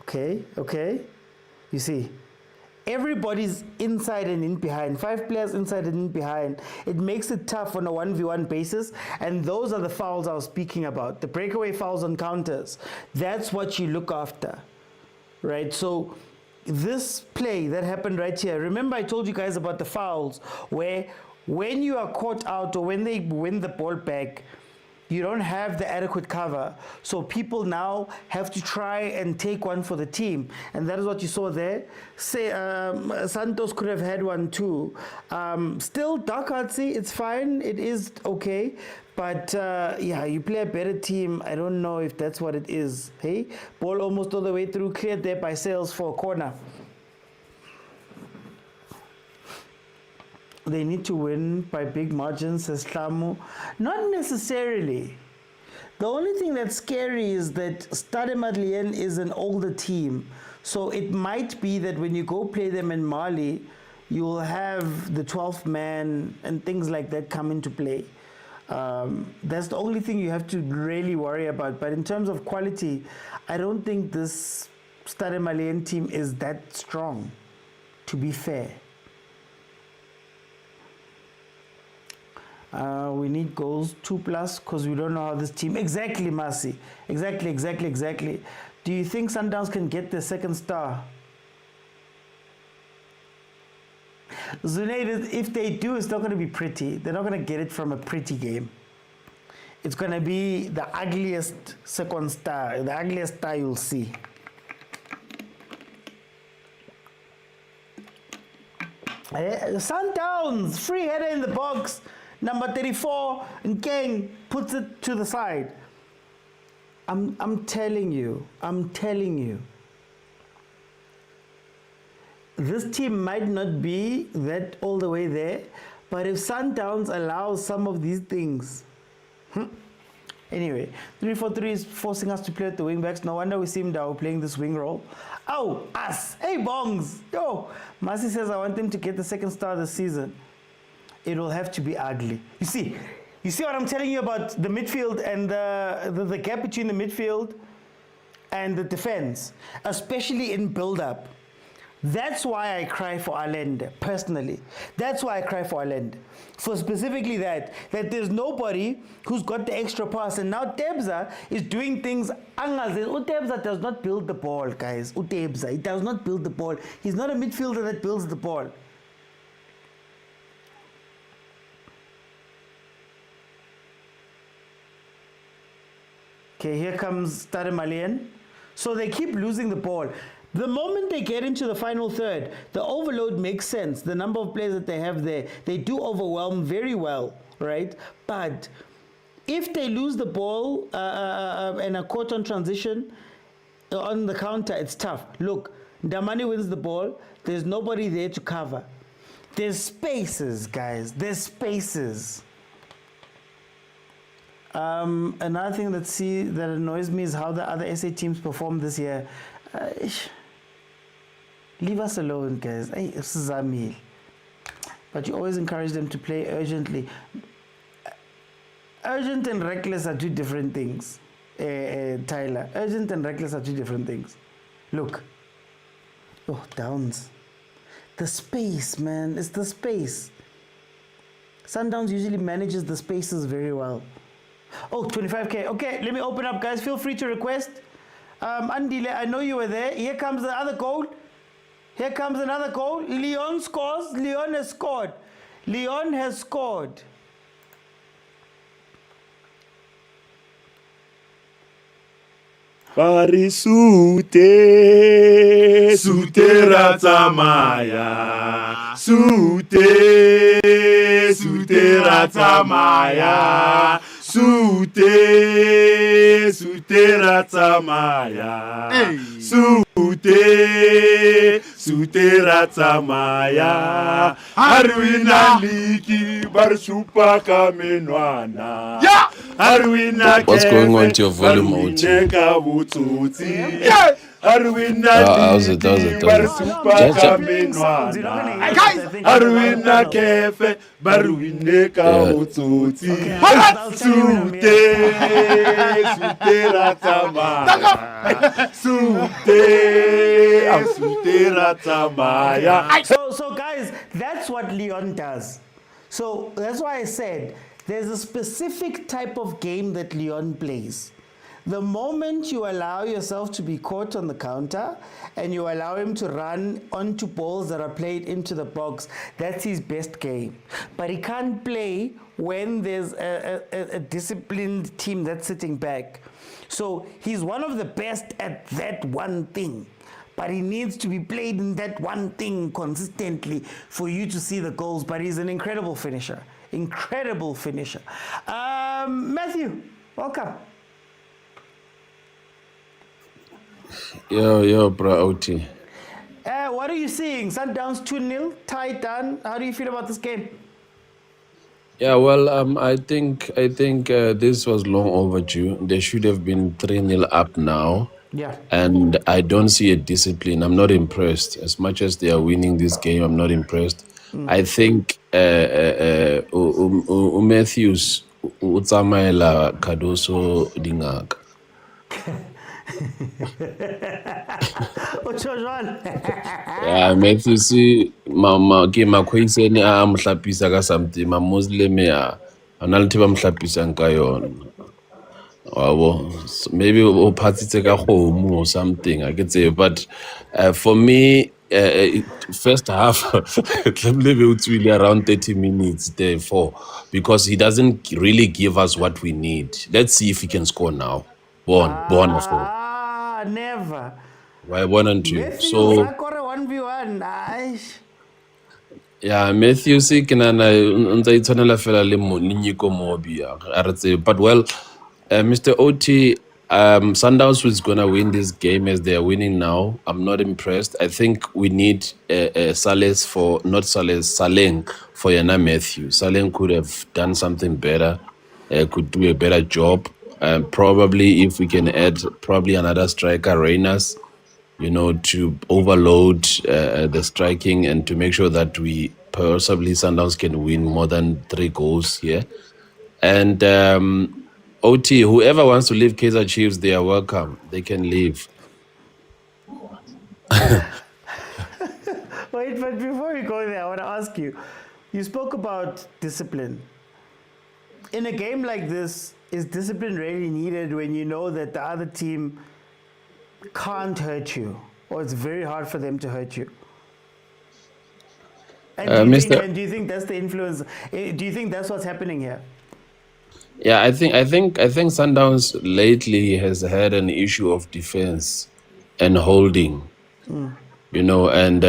Okay. You see, everybody's inside and in behind. 5 players inside and in behind. It makes it tough on a 1v1 basis. And those are the fouls I was speaking about. The breakaway fouls on counters. That's what you look after, right? So this play that happened right here, remember I told you guys about the fouls where when you are caught out or when they win the ball back, you don't have the adequate cover. So people now have to try and take one for the team. And that is what you saw there. Say, Santos could have had one too. Still, dark artsy, it's fine. It is okay. But yeah, you play a better team. I don't know if that's what it is. Hey, ball almost all the way through, cleared there by Sales for a corner. They need to win by big margins, says Tlamu. Not necessarily. The only thing that's scary is that Stade Malien is an older team. So it might be that when you go play them in Mali, you will have the 12th man and things like that come into play. That's the only thing you have to really worry about. But in terms of quality, I don't think this Stade Malien team is that strong, to be fair. We need goals 2+ because we don't know how this team. Exactly, Masi. Exactly. Do you think Sundowns can get their second star? Zunaid, if they do, it's not going to be pretty. They're not going to get it from a pretty game. It's going to be the ugliest second star, the ugliest star you'll see. Sundowns, free header in the box. Number 34, Nkeng puts it to the side. I'm telling you. This team might not be that all the way there, but if Sundowns allows some of these things. Anyway, 3-4-3 is forcing us to play at the wing backs. No wonder we see Mdao playing this wing role. Oh, us. Hey, Bongs. Yo, Masi says I want them to get the second star this season. It will have to be ugly. You see what I'm telling you about the midfield and the gap between the midfield and the defense, especially in build-up. That's why I cry for Allende, personally. That's why I cry for Allende. For specifically that there's nobody who's got the extra pass. And now Tebza is doing things. Utebza does not build the ball, guys. Utebza, he does not build the ball. He's not a midfielder that builds the ball. Okay, here comes Stade Malien. So they keep losing the ball. The moment they get into the final third, the overload makes sense. The number of players that they have there, they do overwhelm very well, right? But if they lose the ball and are caught on transition, on the counter, it's tough. Look, Damani wins the ball. There's nobody there to cover. There's spaces, guys. There's spaces. Another thing that annoys me is how the other SA teams performed this year. Leave us alone, guys. Hey, this is Zamil. But you always encourage them to play urgently. Urgent and reckless are two different things, Tyler. Urgent and reckless are two different things. Look. Oh, Downs. The space, man. It's the space. Sundowns usually manages the spaces very well. Oh, 25K. Okay, let me open up, guys. Feel free to request. Andile, I know you were there. Here comes the other goal. Here comes another goal. Leon scores. Leon has scored. Leon has scored. Parisute, sutera tsamaya. Sutera tsamaya. Sutera tsamaya. Sutera tsamaya. Arwina liki bar super kamenwana. What's going on to your volume, OT? How's it? Arwina kefe barwine kabututi. Sutera tamaya. Sutera tamaya. So guys, that's what Leon does. So that's why I said there's a specific type of game that Leon plays. The moment you allow yourself to be caught on the counter and you allow him to run onto balls that are played into the box, that's his best game. But he can't play when there's a disciplined team that's sitting back. So he's one of the best at that one thing. But he needs to be played in that one thing consistently for you to see the goals. But he's an incredible finisher. Incredible finisher. Matthew, welcome. Yo, bro, OT. What are you seeing? Sundowns 2-0, tied down. How do you feel about this game? Yeah, well, I think this was long overdue. They should have been 3-0 up now. Yeah. And I don't see a discipline. I'm not impressed. As much as they are winning this game, I'm not impressed. I think Matthews utsamaela Kadoso Dingaka. Yeah, Matthews mama ke makhweisene a mhlapisa ka something ma Muslim ya ana le thiba mhlapisa nka yona. Wabo, maybe uphathitse ka khomo or something I could say, but for me first half around 30 minutes therefore, because he doesn't really give us what we need. Let's see if he can score now. Born of course. Never. Why 1-2? So 1v1. yeah, Matthew Sikinana unza itshwanela fela le Ninyiko Mobi. But well, Mr. OT, Sundowns is gonna win this game as they are winning now. I'm not impressed. I think we need Saleng for Yana Matthew. Saleng could have done something better, could do a better job. Probably if we can add probably another striker, Reyners, to overload the striking and to make sure that we possibly Sundowns can win more than 3 goals here. And OT, whoever wants to leave Kaizer Chiefs, they are welcome. They can leave. Wait, but before we go there, I want to ask you. You spoke about discipline. In a game like this, is discipline really needed when you know that the other team can't hurt you, or it's very hard for them to hurt you? And do you think that's the influence? Do you think that's what's happening here? Yeah, I think Sundowns lately has had an issue of defense and holding, and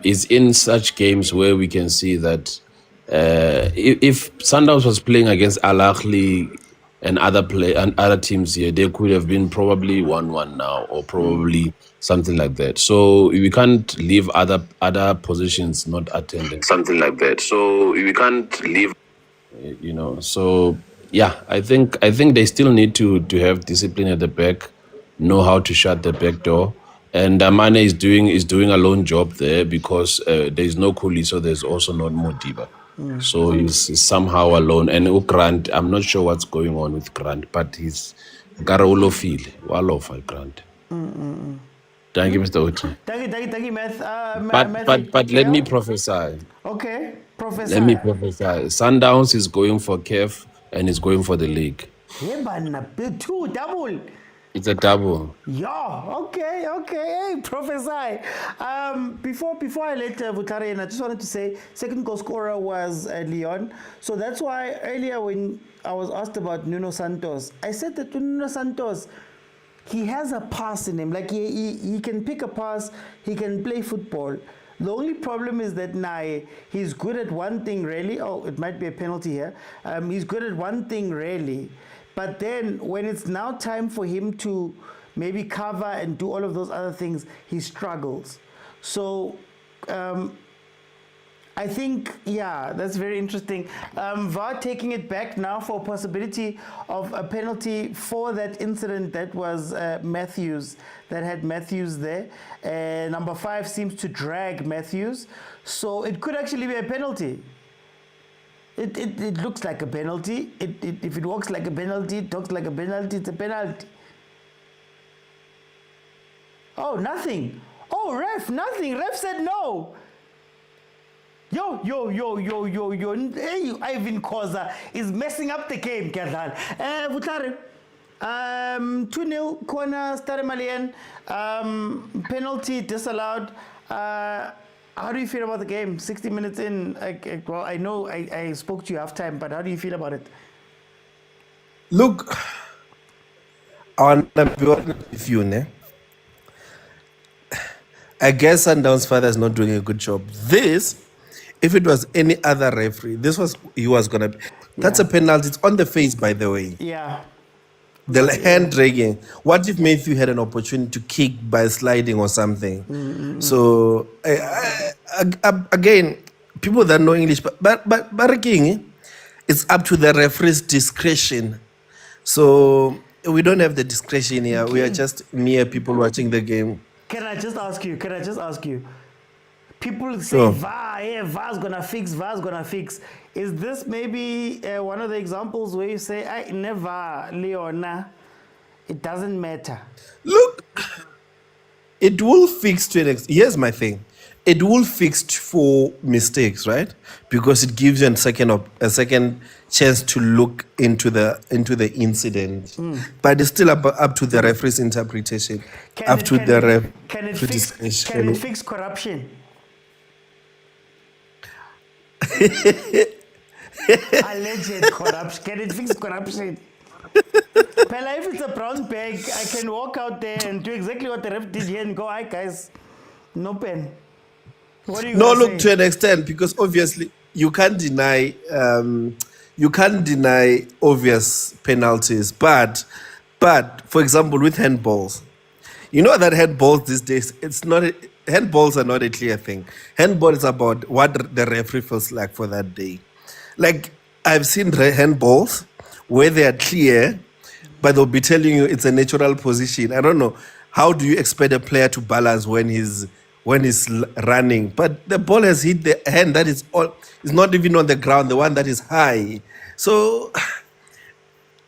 it's in such games where we can see that if Sundowns was playing against Ahly and other teams here, they could have been probably 1-1 now, or probably something like that. So we can't leave other positions not attending. Something like that. So we can't leave, you know. So yeah, I think they still need to have discipline at the back, know how to shut the back door. And Amane is doing a lone job there because there is no Kuli, so there's also not Modiba. So he's somehow alone. And Grant, I'm not sure what's going on with Grant, but he's Garolo feel. Walofa Grant. Thank you, Mr. Oti. Thank you, Math. But let me prophesy. Okay, prophesy. Let me prophesy. Sundowns is going for CAF and is going for the league. Yeah, but 2 double. It's a double. Yeah, okay. Hey, prophesy. Before I let Vutare in, I just wanted to say second goal scorer was Leon. So that's why earlier when I was asked about Nuno Santos, I said that Nuno Santos, he has a pass in him. Like he can pick a pass, he can play football. The only problem is that he's good at one thing really. Oh, it might be a penalty here. He's good at one thing really. But then when it's now time for him to maybe cover and do all of those other things, he struggles. So I think, yeah, that's very interesting. VAR taking it back now for a possibility of a penalty for that incident that was Matthews, that had Matthews there. Number 5 seems to drag Matthews. So it could actually be a penalty. It looks like a penalty. If it walks like a penalty, it talks like a penalty, it's a penalty. Oh, nothing. Oh, ref, nothing. Ref said no. Yo. Hey, Irvin Khoza is messing up the game, Kerdan. Vutare. 2-0, corner, Stade Malien. Penalty disallowed. How do you feel about the game? 60 minutes in. Well, I know I spoke to you halftime, but how do you feel about it? Look, I want to be honest with you, ne? I guess Sundowns' father is not doing a good job. This, if it was any other referee, he was gonna. That's a penalty. It's on the face, by the way. Yeah. The hand dragging. What if Matthew had an opportunity to kick by sliding or something? So again, people that know English, but King, it's up to the referee's discretion. So we don't have the discretion here. We are just mere people watching the game. Can I just ask you? People say VAR's gonna fix. Is this maybe one of the examples where you say, I never, Leona, it doesn't matter? Look, it will fix to an extent. Here's my thing. It will fix for mistakes, right? Because it gives you a second chance to look into the incident. But it's still up to the referee's interpretation. Can it fix corruption? Alleged corruption. Can it fix corruption? Pella, if it's a brown bag, I can walk out there and do exactly what the ref did here and go, hi guys, no pen. What do you look, to an extent, because obviously you can't deny obvious penalties. But for example, with handballs, you know that handballs these days, handballs are not a clear thing. Handball is about what the referee feels like for that day. Like, I've seen handballs where they are clear, but they'll be telling you it's a natural position. I don't know. How do you expect a player to balance when he's running? But the ball has hit the hand that is not even on the ground, the one that is high. So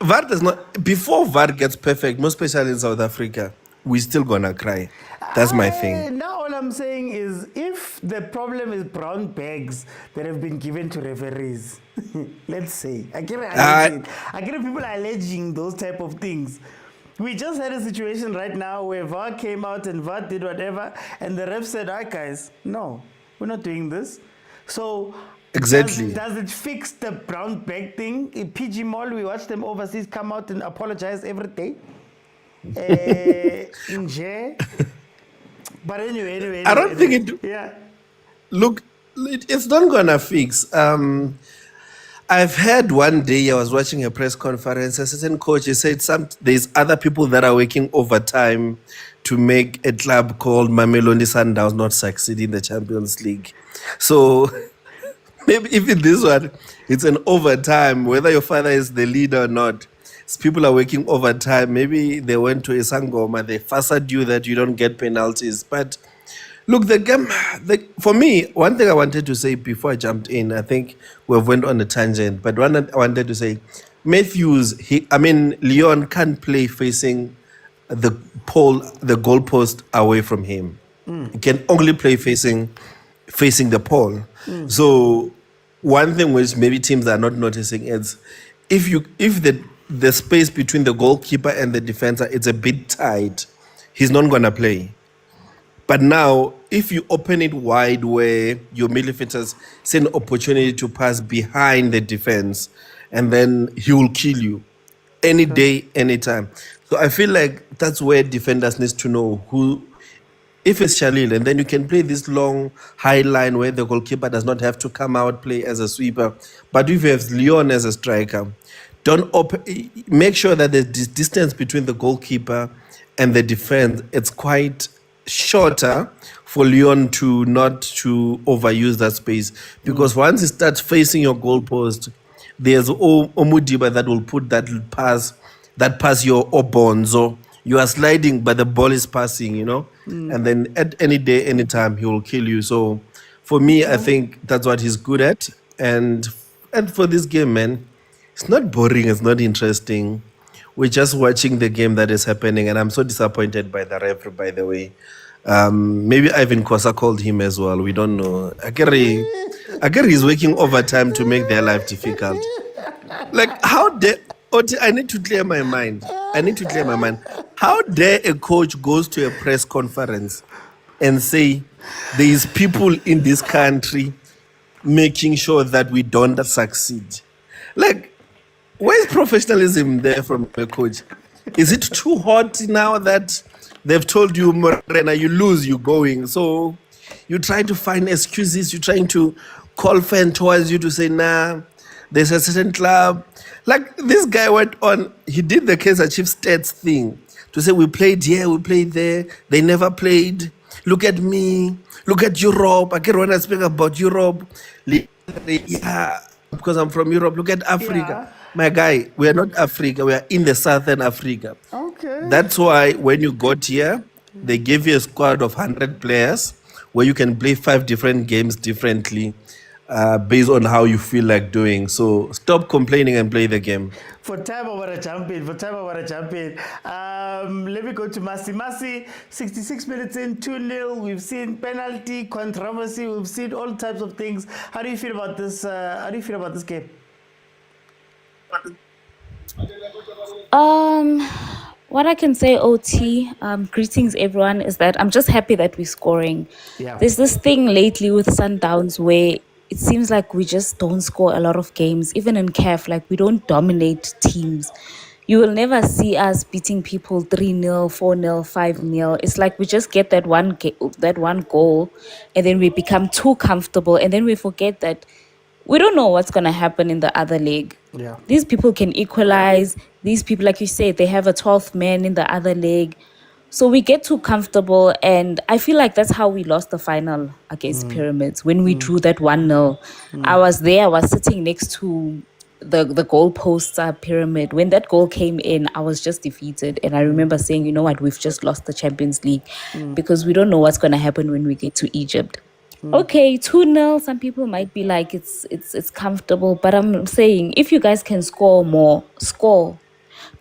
VAR does not. Before VAR gets perfect, most especially in South Africa, we're still gonna cry. That's my thing. Now all I'm saying is, if the problem is brown bags that have been given to referees, let's say, I get people alleging those type of things. We just had a situation right now where VAR came out and VAR did whatever, and the ref said, "All right, guys, no, we're not doing this." So exactly, does it fix the brown bag thing? In PG Mall, we watch them overseas come out and apologize every day. But anyway, I don't think it. Yeah. Look, it's not gonna fix. I've heard one day I was watching a press conference, a certain coach, he said there's other people that are working overtime to make a club called Mamelodi Sundowns not succeed in the Champions League. So maybe even this one, it's an overtime, whether your father is the leader or not. People are working overtime. Maybe they went to a Sangoma, they fussed you that you don't get penalties. But look, the game, for me, one thing I wanted to say before I jumped in, I think we went on a tangent, but one I wanted to say, Leon can't play facing the goalpost away from him. He can only play facing the pole. So one thing which maybe teams are not noticing is if the space between the goalkeeper and the defender is a bit tight, he's not gonna play. But now, if you open it wide where your midfielders see an opportunity to pass behind the defense, and then he will kill you any day, anytime. So I feel like that's where defenders need to know who, if it's Shalil, and then you can play this long high line where the goalkeeper does not have to come out, play as a sweeper. But if you have Leon as a striker, make sure that the distance between the goalkeeper and the defense, it's quite shorter for Leon to not to overuse that space, because once he starts facing your goalpost, there's Omudiba that will put that pass your Obonzo. You are sliding, but the ball is passing, and then at any day, anytime, he will kill you. So for me, I think that's what he's good at. And for this game, man, it's not boring, it's not interesting. We're just watching the game that is happening, and I'm so disappointed by the referee, by the way. Maybe Ivan Khoza called him as well. We don't know. Agari is working overtime to make their life difficult. Like, how dare... I need to clear my mind. How dare a coach goes to a press conference and say there is people in this country making sure that we don't succeed? Like, where's professionalism there from a coach? Is it too hot now that they've told you, Morena, you lose, you're going? So you try to find excuses. You're trying to call fans towards you to say, nah, there's a certain club. Like, this guy went on, he did the Kaizer Chiefs stats thing to say, we played here, we played there, they never played. Look at me, look at Europe. I can't want to speak about Europe. Yeah, because I'm from Europe. Look at Africa. Yeah. My guy, we are not Africa, we are in the Southern Africa. Okay. That's why when you got here, they gave you a squad of 100 players where you can play 5 different games differently. Based on how you feel like doing. So stop complaining and play the game. For time I want to jump in. Let me go to Masi. 66 minutes in, 2-0. We've seen penalty, controversy. We've seen all types of things. How do you feel about this? Game? What I can say, OT, greetings everyone, is that I'm just happy that we're scoring. Yeah. There's this thing lately with Sundowns where it seems like we just don't score a lot of games. Even in CAF, like, we don't dominate teams. You will never see us beating people 3-0, 4-0, 5-0. It's like we just get that one goal, and then we become too comfortable, and then we forget that we don't know what's going to happen in the other leg. Yeah. These people can equalize. These people, like you said, they have a 12th man in the other leg. So we get too comfortable, and I feel like that's how we lost the final against Pyramids, when we drew that 1-0. I was there, I was sitting next to the goalposts at Pyramid. When that goal came in, I was just defeated. And I remember saying, you know what, we've just lost the Champions League because we don't know what's going to happen when we get to Egypt. Okay, 2-0, some people might be like, it's comfortable. But I'm saying, if you guys can score more,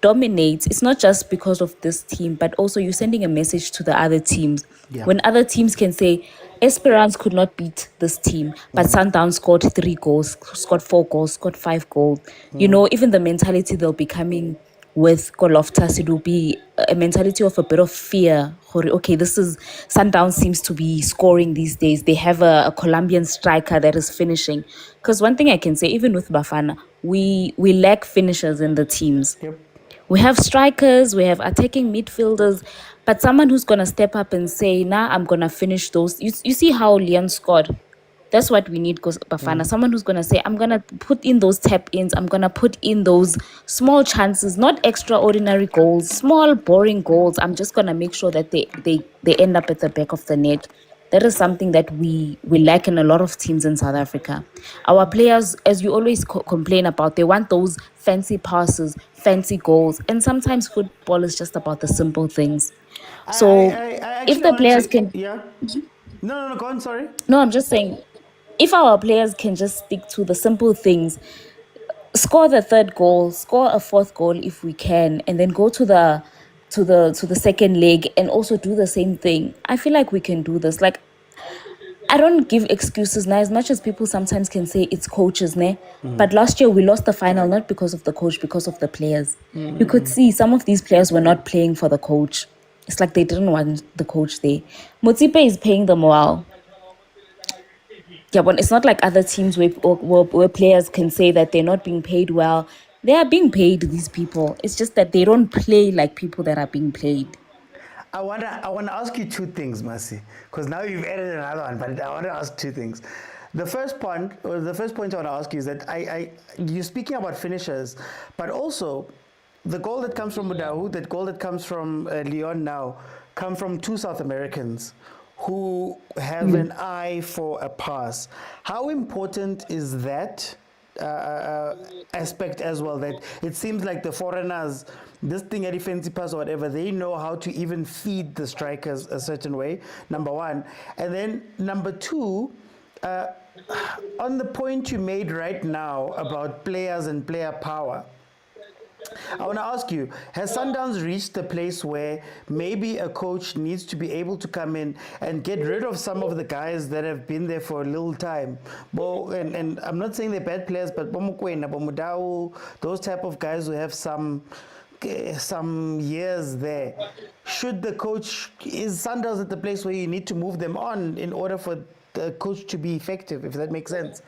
dominate. It's not just because of this team, but also you're sending a message to the other teams. Yeah. When other teams can say, Esperance could not beat this team, but Sundowns scored 3 goals, scored 4 goals, scored 5 goals. You know, even the mentality they'll be coming with Goloftas, it will be a mentality of a bit of fear. Okay, this is Sundowns seems to be scoring these days. They have a Colombian striker that is finishing. Because one thing I can say, even with Bafana, we lack finishers in the teams. Yep. We have strikers, we have attacking midfielders, but someone who's going to step up and say, nah, I'm going to finish those. You see how Leon scored That's what we need, Bafana. Someone who's going to say, I'm going to put in those tap-ins. I'm going to put in those small chances, not extraordinary goals, small, boring goals. I'm just going to make sure that they end up at the back of the net. That is something that we lack in a lot of teams in South Africa. Our players, as you always complain about, they want those fancy passes, fancy goals. And sometimes football is just about the simple things. So if the players can... Yeah. No, go on, sorry. No, I'm just saying, if our players can just stick to the simple things, score the third goal, score a fourth goal if we can, and then go to the second leg and also do the same thing, I feel like we can do this. Like, I don't give excuses now, as much as people sometimes can say it's coaches, ne? But last year we lost the final not because of the coach, because of the players. You could see some of these players were not playing for the coach. It's like they didn't want the coach there. Motsepe is paying them well. Yeah, but it's not like other teams where players can say that they're not being paid well. They are being paid, these people. It's just that they don't play like people that are being paid. I wanna ask you two things, Masi, because now you've added another one, but I want to ask two things. The first point I want to ask you is that you're speaking about finishers, but also the goal that comes from Mudahu, that goal that comes from Leon now, come from two South Americans who have an eye for a pass. How important is that aspect as well, that it seems like the foreigners, this thing at defensive pass or whatever, they know how to even feed the strikers a certain way, number one. And then number two, on the point you made right now about players and player power, I want to ask you, has Sundowns reached the place where maybe a coach needs to be able to come in and get rid of some of the guys that have been there for a little time? And I'm not saying they're bad players, but mokwena, Mudahu, those type of guys who have some years there. Should the coach, is Sundowns at the place where you need to move them on in order for the coach to be effective, if that makes sense?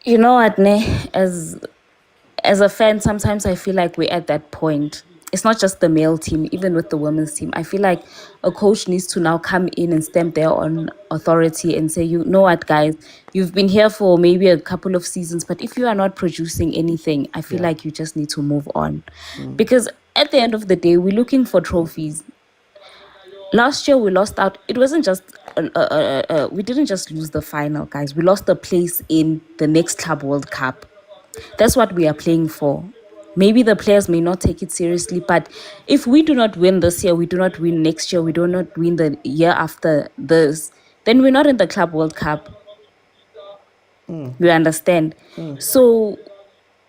You know what, ne? As a fan, sometimes I feel like we're at that point. It's not just the male team, even with the women's team. I feel like a coach needs to now come in and stamp their own authority and say, you know what, guys, you've been here for maybe a couple of seasons, but if you are not producing anything, I feel like you just need to move on. Because at the end of the day, we're looking for trophies. Last year we lost out. It wasn't just we didn't just lose the final, guys. We lost the place in the next Club World Cup. That's what we are playing for. Maybe the players may not take it seriously, but if we do not win this year, we do not win next year, we do not win the year after this, then we're not in the Club World Cup. You understand? So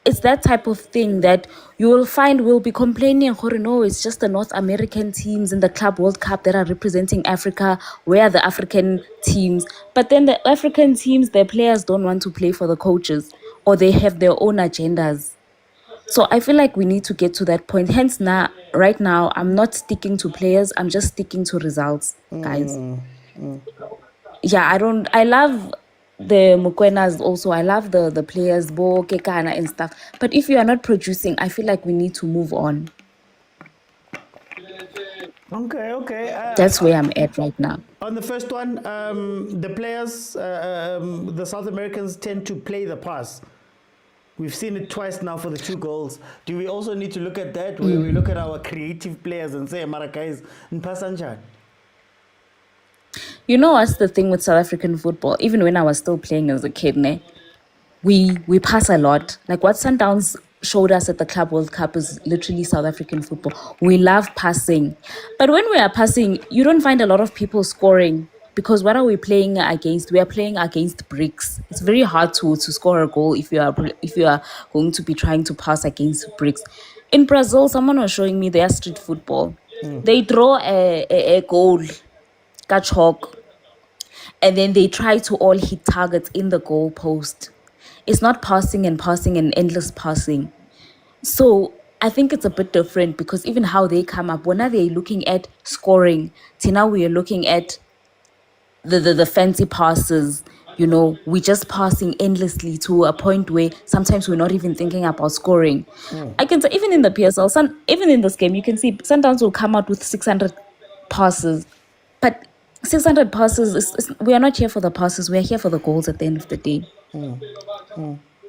it's that type of thing that you will find will be complaining, no, it's just the North American teams in the Club World Cup that are representing Africa. Where are the African teams? But then the African teams, their players don't want to play for the coaches, or they have their own agendas. So I feel like we need to get to that point. Hence, now, right now, I'm not sticking to players. I'm just sticking to results, guys. Yeah, I love the mokwenas also. I love the players, Bo, Kekana and stuff. But if you are not producing, I feel like we need to move on. Okay. That's where I'm at right now. On the first one, the players, the South Americans tend to play the pass. We've seen it twice now for the 2 goals. Do we also need to look at that, where we look at our creative players and say, Maracais and Pasanjan? You know what's the thing with South African football? Even when I was still playing as a kid, we pass a lot. Like what Sundowns showed us at the Club World Cup is literally South African football. We love passing. But when we are passing, you don't find a lot of people scoring. Because what are we playing against? We are playing against bricks. It's very hard to score a goal if you are going to be trying to pass against bricks. In Brazil, someone was showing me their street football. They draw a goal, chalk, and then they try to all hit targets in the goal post. It's not passing and endless passing. So I think it's a bit different, because even how they come up, when are they looking at scoring? Till now we are looking at the fancy passes, we're just passing endlessly to a point where sometimes we're not even thinking about scoring. I can say even in the PSL, even in this game, you can see Sundowns will come out with 600 passes, but 600 passes, we are not here for the passes, we are here for the goals at the end of the day.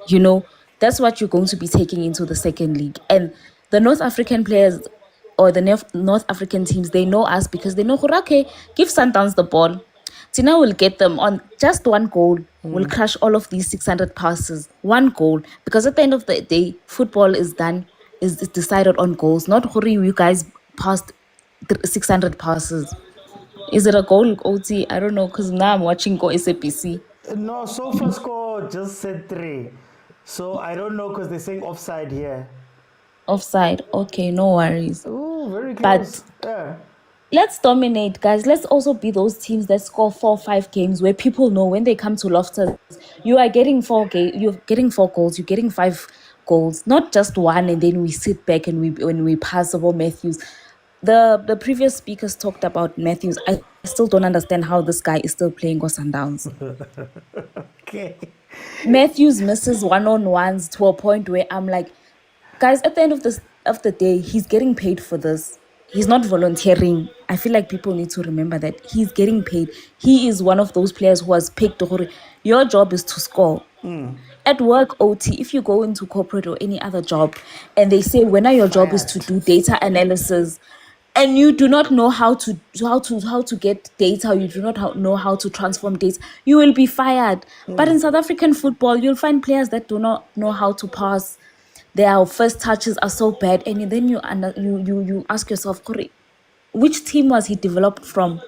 You know, that's what you're going to be taking into the second league. And the North African players or the North African teams, they know us because they know, okay, give Sundowns the ball. Tina will get them on just one goal, will crush all of these 600 passes. One goal. Because at the end of the day, football is done, is decided on goals. Not hurry, you guys passed 600 passes. Is it a goal, OT? I don't know, because now I'm watching Go SAPC. No, SofaScore just said 3. So I don't know because they're saying offside here. Offside. Okay, no worries. Oh, very close. But let's dominate, guys. Let's also be those teams that score 4 or 5 games where people know when they come to Loftus, you are getting 4 you're getting 4 goals, you're getting 5 goals, not just one, and then we sit back and when we pass over Matthews. The previous speakers talked about Matthews. I still don't understand how this guy is still playing for Sundowns. Okay. Matthews misses one-on-ones to a point where I'm like, guys, at the end of the day, he's getting paid for this. He's not volunteering. I feel like people need to remember that he's getting paid. He is one of those players who has picked. Your job is to score. At work, OT, if you go into corporate or any other job and they say, when your job is to do data analysis, and you do not know how to get data, you do not know how to transform data, you will be fired. But in South African football, you'll find players that do not know how to pass. Their first touches are so bad, and then you ask yourself, which team was he developed from?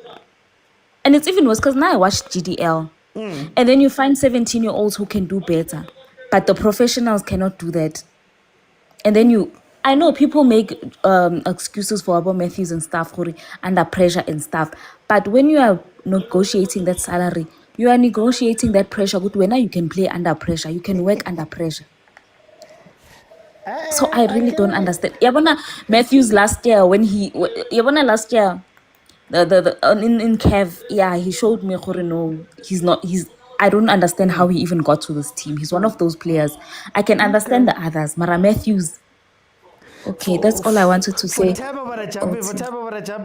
And it's even worse because now I watched GDL, and then you find 17-year-olds who can do better, but the professionals cannot do that. And then I know people make excuses for Abba Matthews and stuff, under pressure and stuff. But when you are negotiating that salary, you are negotiating that pressure. Good, when you can play under pressure, you can work under pressure. So I really don't understand. Yabona Matthews last year in CAF, yeah, he showed me, no, I don't understand how he even got to this team. He's one of those players. I can understand the others. Mara Matthews. Okay, that's all I wanted to say. For time about a jump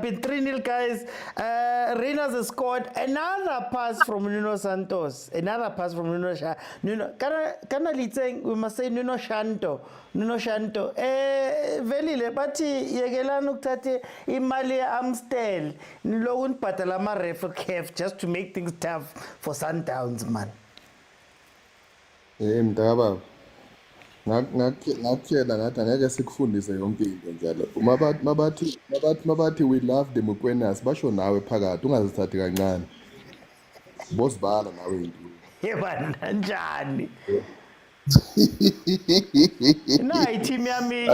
in, 3-0, guys. Reynolds has scored another pass from Nuno Santos. Another pass from Nuno we must say Nuno Shanto. Velile, bati yegelana ukuthathe imali Amstel. Niloku nibhadala ama-ref CAF just to make things tough for Sundowns, man. Mntakababa. Ngakutshela ngathi angeke sikufundise yonke into njalo. Mabathi we love the mokwenas basho nawe phakathi ungazithathi kancane. Bosibala nawe into. Yebana njani? Na team yami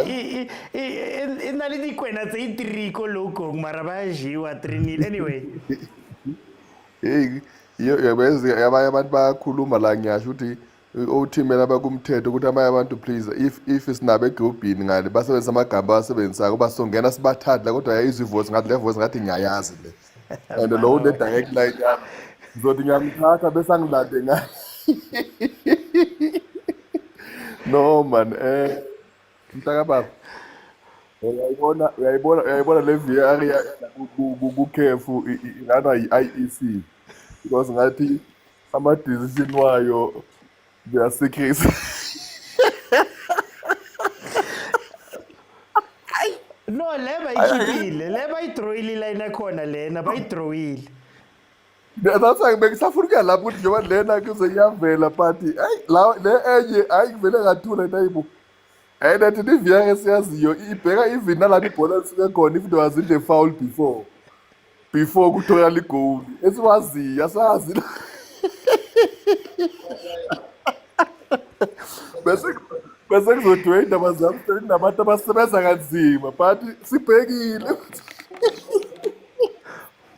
inaliti kwena tse 3 koloko mara bajiwa 3-0 anyway. Hey, yabezi abanye abantu bayakhuluma la ngiyasho ukuthi uthimela bakumthetho ukuthi amanye abantu please if isinabe egrouphini ngale basebenzisa amagama asebenzisa kuba songena sibathathe la kodwa yayizwe ivoice ngathi le voice ngathi ngiyayazi le and lo ne direct line yami ngizothi ngiyamthatha bese angilande ngayo. No man, Mntakababa, uyayibona le VR ku-CAF ingana yi-IEC because ngathi ama-decision wayo they are secret. No, leba ikhipile, leba idrawile line khona lena bayidrawile. That's why bengisafuna ukuya lapho ukuthi njengoba lena kuzeyavela but la le enye ngivele ngathula nayibo. Nathi i-VR esiyaziyo ibheka even nalapho ibhola lisuke khona if there was a foul before kuthola igoal esiwaziyo asazi. Bese kuzodwa indaba zami nabantu abasebenza kanzima but sibhekile.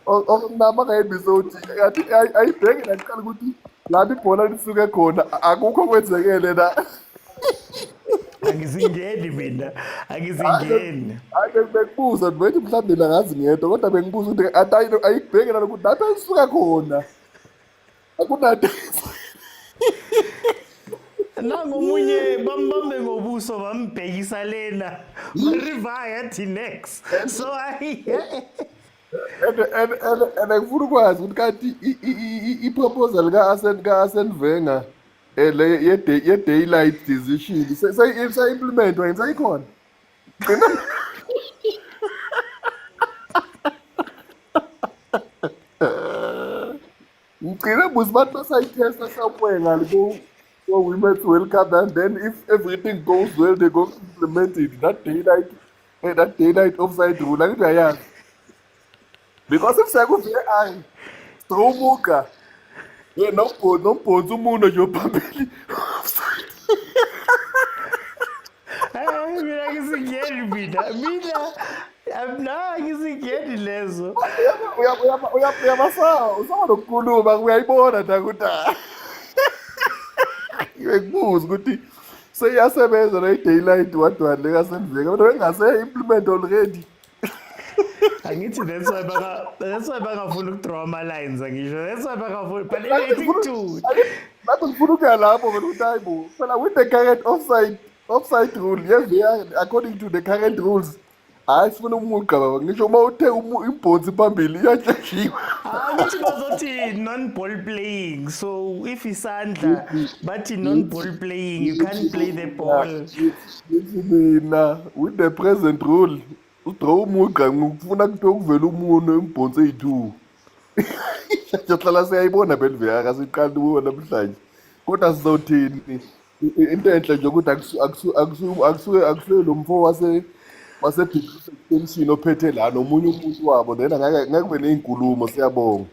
Okunama ka-episode ngathi ayibheke naqala ukuthi lapho ibhola lisuke khona akukho kwenzekele na. Angizingeni mina, angizingeni. Bekubuza bethi mhlawumbe la ngazi ngedwa kodwa bengibuza ukuthi ayibheke nalokuthi lapho elisuka khona akunanto. Nangomunye bambambe ngobuso bambhekisa lena. Riva yathi next. So and ngifuna ukwazi ukuthi kanti i-proposal ka-Arsene Wenger le ye-daylight decision seyimplementwa yini seyikhona? Ngicine buzi bathi basayitesta somewhere ngale ko-Women's World Cup, and then if everything goes well they go implement it, that daylight offside rule. Angithi uyayazi, because if sekuVAR Strowmuka nombhonza umuntu nje ophambili offside. Mina ngisingeni mina ngisingeni lezo. Uyabasa usaba nokukhuluma uyayibona nje ukuthi ngikubuza ukuthi seyasebenza le daylight wadwane lekaSendveka kodwa engase implement already. Angithi that's why bangafuna ukudraw ama-lines angisho. That's why bangafuna, but anything to Lapho ngifuna ukuya lapho wena ukuthi hayi bo, phela with the current offside rule, yes, according to the current rules, hayi sifuna umugqa baba, ngisho uma uthe imbhonzi phambili iyatshentshiwa. angithi bazothi non-ball playing, so if isandla bathi non-ball playing you can't play the ball. Mina with the present rule udraw umugqa ngifuna kuthiwe kuvela umuntu imbhonzi eyi-2. Sihlala siyayibona beliveka kasiqala ukubona namhlanje, kodwa sizothini? Into enhle nje ukuthi akusuke lo mfo wase-extension ophethe la nomunye umuntu wabo, then angeke kube ney'nkulumo. Siyabonga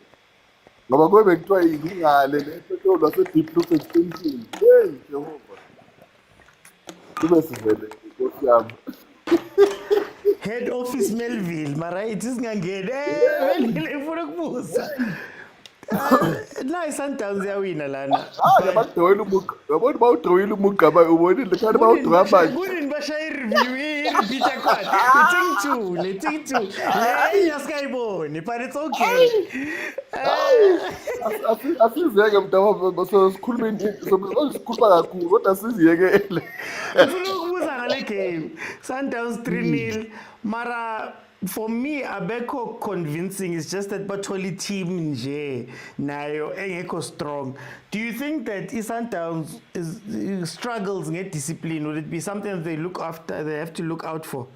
ngoba kube kuthiwa ingale nephetolo wase-deep loop extension. Hey Jehova, kube sivele Nkosi yami. Head office Melville, mara ithi singangeni. Melville ifuna ukubuza. La iSundowns yawina lana. Yabadrawela umugqa, yabona bawudrawile umugqa ubonile kanti bawudraw manje. Kunini bashaya i-review i-repeat yakhona. Le thing two. Le yasikayiboni, but it's okay. Asiziyeke mntaba sikhuluma kakhulu kodwa siziyekele. Ngifuna ukubuza ngale game. Sundowns 3-0, mara for me abekho convincing. It's just that batholi team nje nayo engekho strong. Do you think that Sundowns struggles nge-discipline? Would it be something that they have to look out for?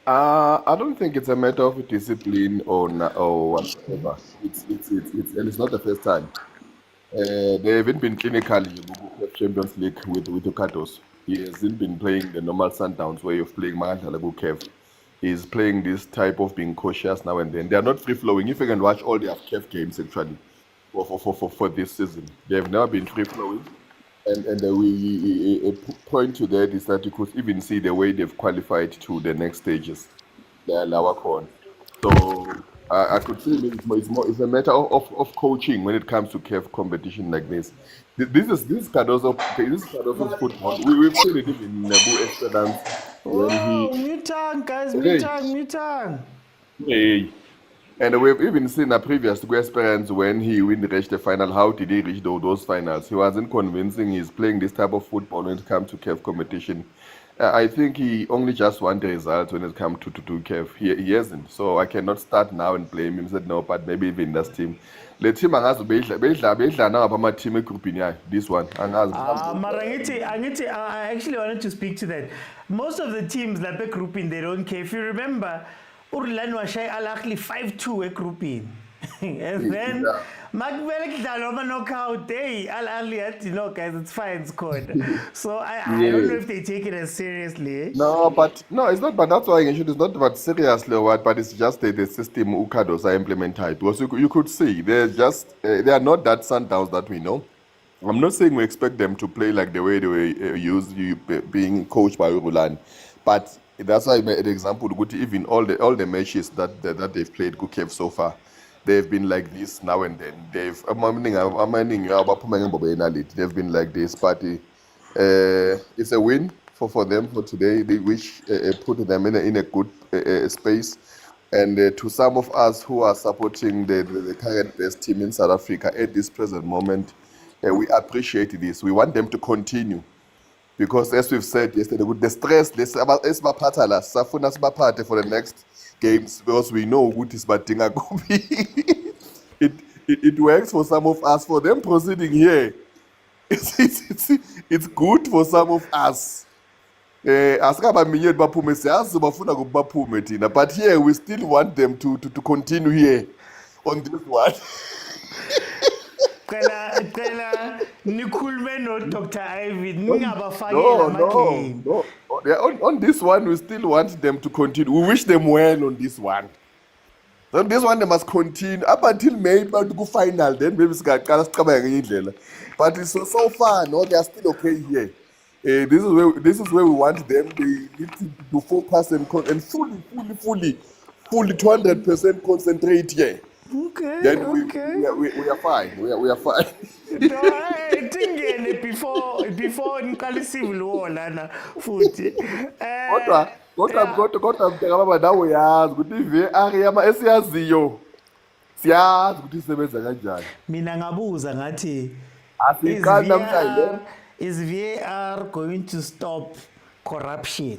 I don't think it's a matter of discipline or whatever. It's not the first time. They haven't been clinically in the CAF Champions League with Ukados. He hasn't been playing the normal Sundowns way of playing CAF. He's playing this type of being cautious now and then. They are not free-flowing. If you can watch all their CAF games actually for this season, they have never been free-flowing. And we point to that is that you could even see the way they've qualified to the next stages. They are lower corn. So I could say it's a matter of coaching when it comes to CAF competition like this. This is Cardozo's football. We've seen it in Nebu Excellence. Mutang, guys, Mutang. Hey. And we've even seen a previous experience when he reached the final. How did he reach those finals? He wasn't convincing. He's playing this type of football when it comes to CAF competition. I think he only just wants the results when it comes to CAF. He hasn't. So I cannot start now and blame him. Said no, but maybe even this team. The team angazi bedla now about team grouping. This one angazi. I actually wanted to speak to that. Most of the teams that be grouping, they don't care. If you remember, Rulani was shy Ahly 5-2 a grouping. And then Magvelek Daloma knockout day. Ahly had to know, guys, it's fine, scored. So I don't know if they take it as seriously. No, it's not. But that's why it's not about seriously or what. But it's just the system Ukados are implemented. Because you could see they are not that Sundowns that we know. I'm not saying we expect them to play like the way they were used being coached by Rulani, but that's why I made an example. Even all the matches that they've played CAF so far, they've been like this now and then. They've been like this, but it's a win for them for today, which put them in a good space. And to some of us who are supporting the current best team in South Africa at this present moment, we appreciate this. We want them to continue. Because as we've said yesterday, with the stress, for the next games because we know what is badinga kubi. It works for some of us. For them proceeding here, it's good for some of us. Asikabaminyeni baphume siyazi bafuna ukuthi baphume thina, but here we still want them to continue here on this one. Cela nikhulume no Dr. Irvin ningabafakela amagame. No. Yeah, on this one we still want them to continue. We wish them well on this one. On this one they must continue up until maybe to go final, then maybe singaqala siqabeke ngenye indlela. But so far no, they are still okay here. This is where we want them. They need to focus and fully 200% concentrate here. Okay. Then we are fine. We are fine. Tingene before ngiqala civil war lana futhi. Kodwa baba nawe yazi ukuthi iVAR yama esiyaziyo. Siyazi ukuthi isebenza kanjani. Mina ngabuza ngathi asiqala namhlanje. Is VAR going to stop corruption?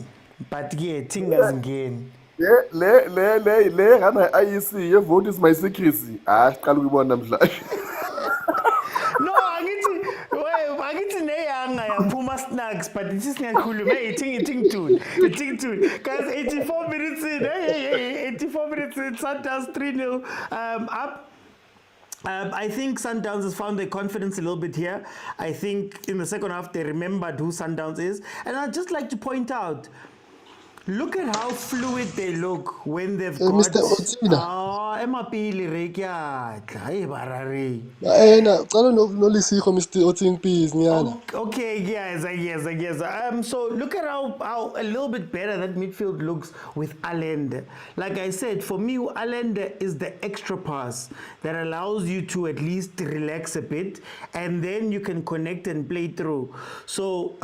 But yeah, thingazingeni. Le ngana IEC ye vote is my secrecy. Siqala ukubona namhlanje. No, angithi neyanga yaphuma snacks, but it is ngiyakhuluma ithing tune. Guys, 84 minutes in. Hey, 84 minutes in. Sundowns 3-0 up. I think Sundowns has found their confidence a little bit here. I think in the second half they remembered who Sundowns is. And I'd just like to point out, look at how fluid they look when they've got... Mr. Otsina. Emapili rekyatla. Hey, barari. Mr. Otsing, please. Okay, yes. So look at how a little bit better that midfield looks with Allende. Like I said, for me, Allende is the extra pass that allows you to at least relax a bit, and then you can connect and play through. So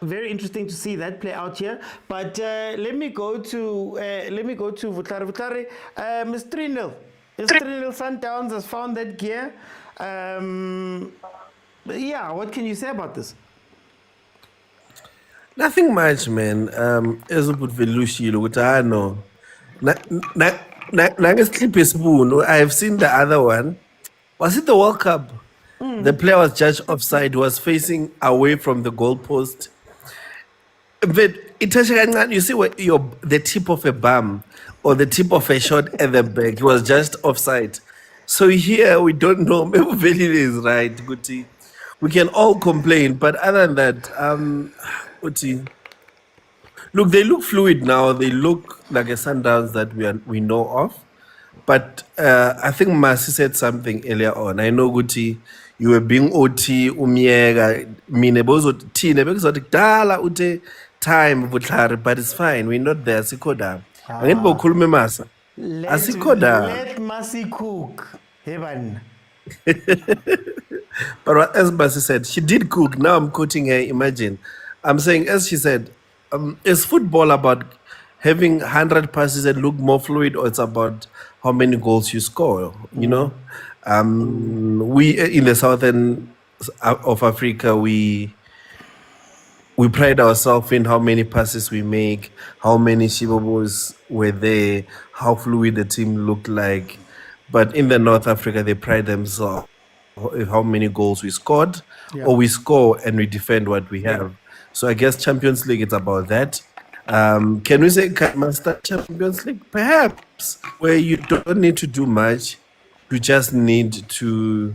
very interesting to see that play out here. But let me go to Vutlari. Ms. 3-0. Sundowns has found that gear. Yeah, what can you say about this? Nothing much, man. As I've seen the other one. Was it the World Cup? The player was judged offside, was facing away from the goalpost. But you see what the tip of a bum or the tip of a shot at the back, he was just offside. So here we don't know. Maybe Velile is right, Guti. We can all complain, but other than that, Guti. Look, they look fluid now. They look like a Sundowns that we know of. But I think Masi said something earlier on. I know, Guti, you were being OT, Umiega, Minebozo, Tina, because of the ute time, but it's fine. We're not there. Sikoda. Let Masi cook. Heaven. But as Masi said, she did cook. Now I'm quoting her. Imagine. I'm saying, as she said, is football about having 100 passes and look more fluid, or it's about how many goals you score? You know, we in the southern of Africa, we pride ourselves in how many passes we make, how many shibobos were there, how fluid the team looked like. But in the North Africa, they pride themselves in how many goals we scored, or we score and we defend what we have. So I guess Champions League, it's about that. Can we say Master Champions League? Perhaps, where you don't need to do much. You just need to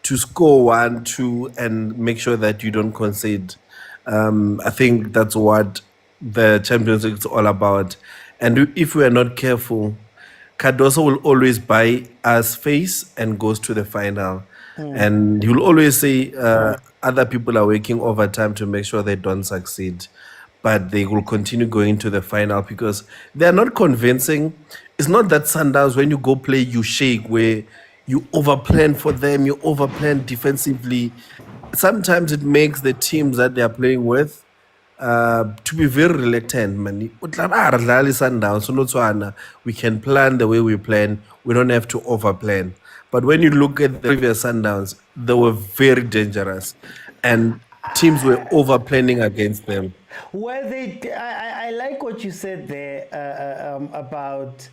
score 1-2 and make sure that you don't concede. I think that's what the Champions League is all about. And if we are not careful, Cardoso will always buy us face and goes to the final. And he will always say other people are working overtime to make sure they don't succeed. But they will continue going to the final because they are not convincing. It's not that Sundowns, when you go play, you shake, where you overplan for them, you overplan defensively. Sometimes it makes the teams that they are playing with to be very reluctant, man. We can plan the way we plan. We don't have to overplan. But when you look at the previous Sundowns, they were very dangerous. And teams were overplanning against them. Were they? I like what you said there about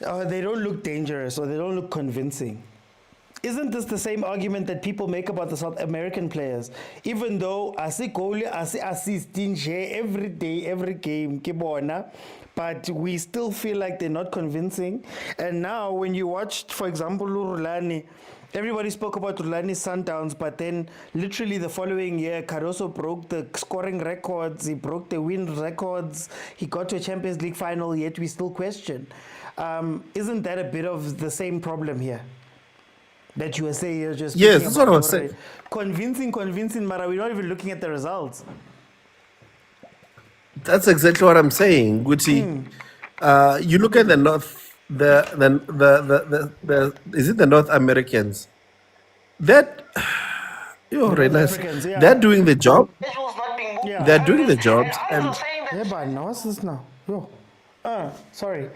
they don't look dangerous or they don't look convincing. Isn't this the same argument that people make about the South American players? Even though I see goal, I see assisting every day, every game, but we still feel like they're not convincing. And now when you watched, for example, Rulani, everybody spoke about Rulani Sundowns, but then literally the following year, Cardoso broke the scoring records, he broke the win records, he got to a Champions League final, yet we still question. Isn't that a bit of the same problem here? That you were saying you're just... Yes, that's what I was saying. Convincing, Mara, we're not even looking at the results. That's exactly what I'm saying, Guti. You look at the North, is it the North Americans? That you realize they're doing the job. Yeah. They're doing the jobs, and Yeah, but now what's this now? Yo. Sorry.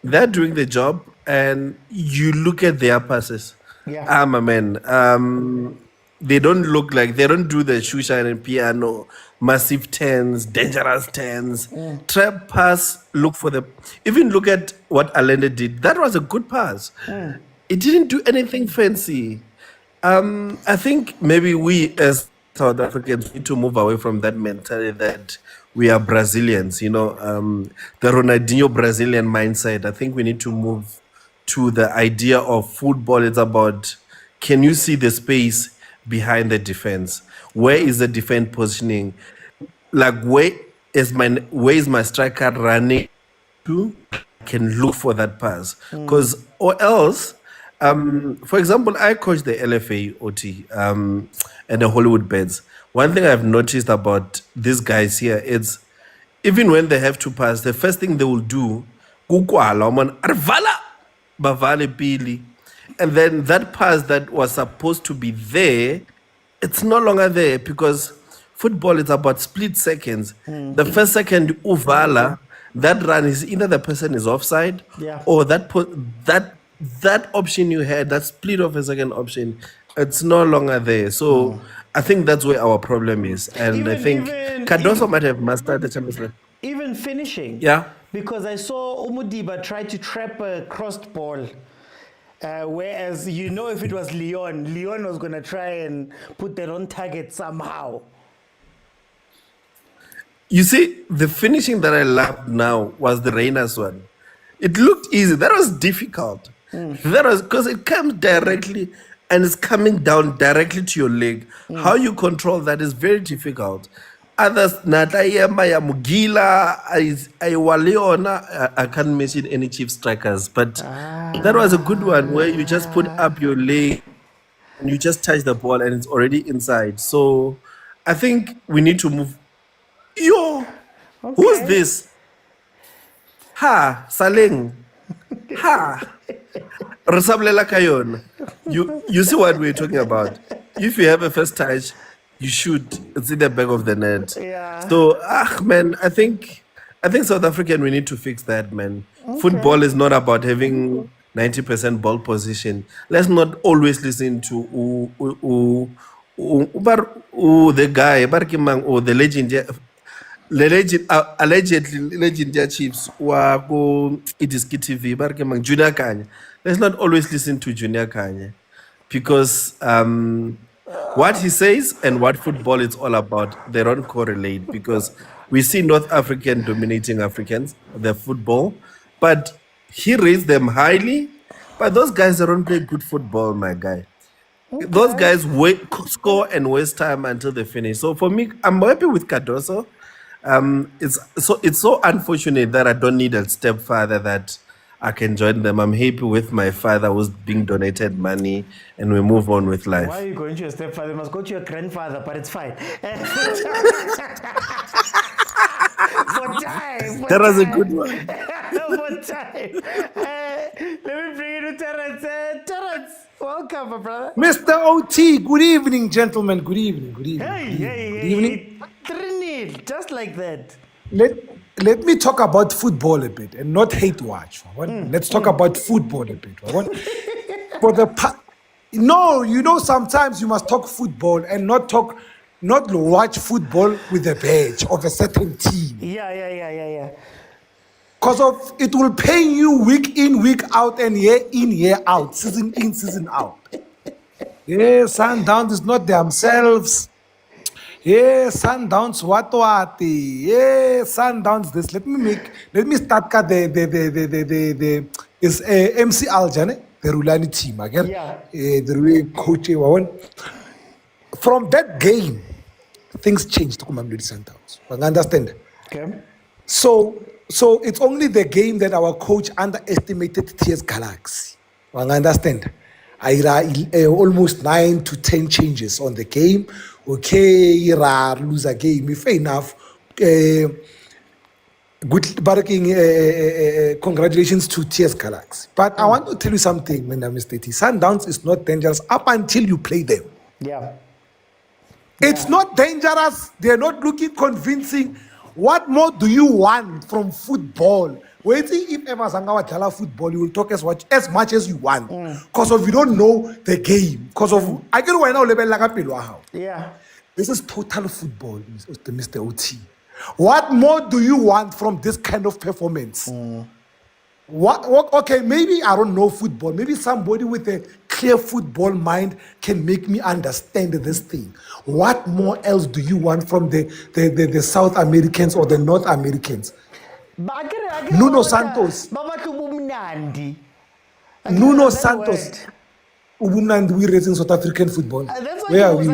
they're doing the job, and you look at their passes. Yeah. My man. They don't look like, they don't do the shushan and piano, massive tens, dangerous tens. Trap pass, look for the... Even look at what Allende did. That was a good pass. It didn't do anything fancy. I think maybe we as South Africans need to move away from that mentality that we are Brazilians, the Ronaldinho Brazilian mindset. I think we need to move to the idea of football. It's about, can you see the space behind the defense? Where is the defense positioning? Like, where is my striker running to? I can look for that pass. Because, or else, for example, I coach the LFA OT and the Hollywood Beds. One thing I've noticed about these guys here is, even when they have to pass, the first thing they will do, and then that pass that was supposed to be there, it's no longer there, because football is about split seconds. The first second, uvala, that run is either the person is offside, or that option you had, that split of a second option, it's no longer there. So I think that's where our problem is. And I think Cardoso might have mastered the Champions League. Even finishing. Yeah. Because I saw Umudiba try to trap a crossed ball. Whereas, if it was Leon was going to try and put that on target somehow. You see, the finishing that I loved now was the Reina's one. It looked easy. That was difficult. That was because it comes directly and it's coming down directly to your leg. How you control that is very difficult. Others, Natayama, Mugila, I can't mention any chief strikers, but that was a good one where you just put up your leg and you just touch the ball and it's already inside. So I think we need to move. Who's this? Ha, Saleng. Ha. Resablela Kayon. You see what we're talking about. If you have a first touch, you shoot. It's in the back of the net. Yeah. So, man, I think South African, we need to fix that, man. Football is not about having 90% ball position. Let's not always listen to the guy, or the legend, allegedly legendary Chiefs, idiskitv, Junior Khanye. Let's not always listen to Junior Khanye, because what he says and what football is all about, they don't correlate, because we see North African dominating Africans, the football, but he raised them highly, but those guys don't play good football, my guy. Those guys score and waste time until they finish. So for me, I'm happy with Cardoso. It's so unfortunate that I don't need a stepfather that I can join them. I'm happy with my father who's being donated money, and we move on with life. Why are you going to your stepfather? You must go to your grandfather, but it's fine. That was a good one. For time. Let me bring you to Terrence. Terrence, welcome, my brother. Mr. OT, good evening, gentlemen. Good evening. Good evening. Good evening. 3-0, just like that. Let me talk about football a bit and not hate watch. Let's talk about football a bit. Sometimes you must talk football and not watch football with a badge of a certain team. Yeah. Because of it will pay you week in, week out, and year in, year out, season in, season out. Yeah, Sundowns is not themselves. Yeah, Sundowns what. Yeah, Sundowns this. Let me start the is MC Aljane, the Rulani team again. Yeah. The real coach one. From that game, things changed to Mamelodi Sundowns. You understand? Okay. So it's only the game that our coach underestimated TS Galaxy. You understand? Almost 9 to 10 changes on the game. Okay, lose a game. If enough, good barking. Congratulations to TS Galaxy. But I want to tell you something, Mr. T. Sundowns is not dangerous up until you play them. Yeah. It's not dangerous. They're not looking convincing. What more do you want from football? Waiting if ever Zangawa Jala football, you will talk as much as you want. Because of you don't know the game. Because of I get why now level like Yeah. This is total football, Mr. OT. What more do you want from this kind of performance? What okay, maybe I don't know football. Maybe somebody with a clear football mind can make me understand this thing. What more else do you want from the South Americans or the North Americans? Nuno Santos. Nuno Santos. Ubumnandi, we raising South African football. Where are we?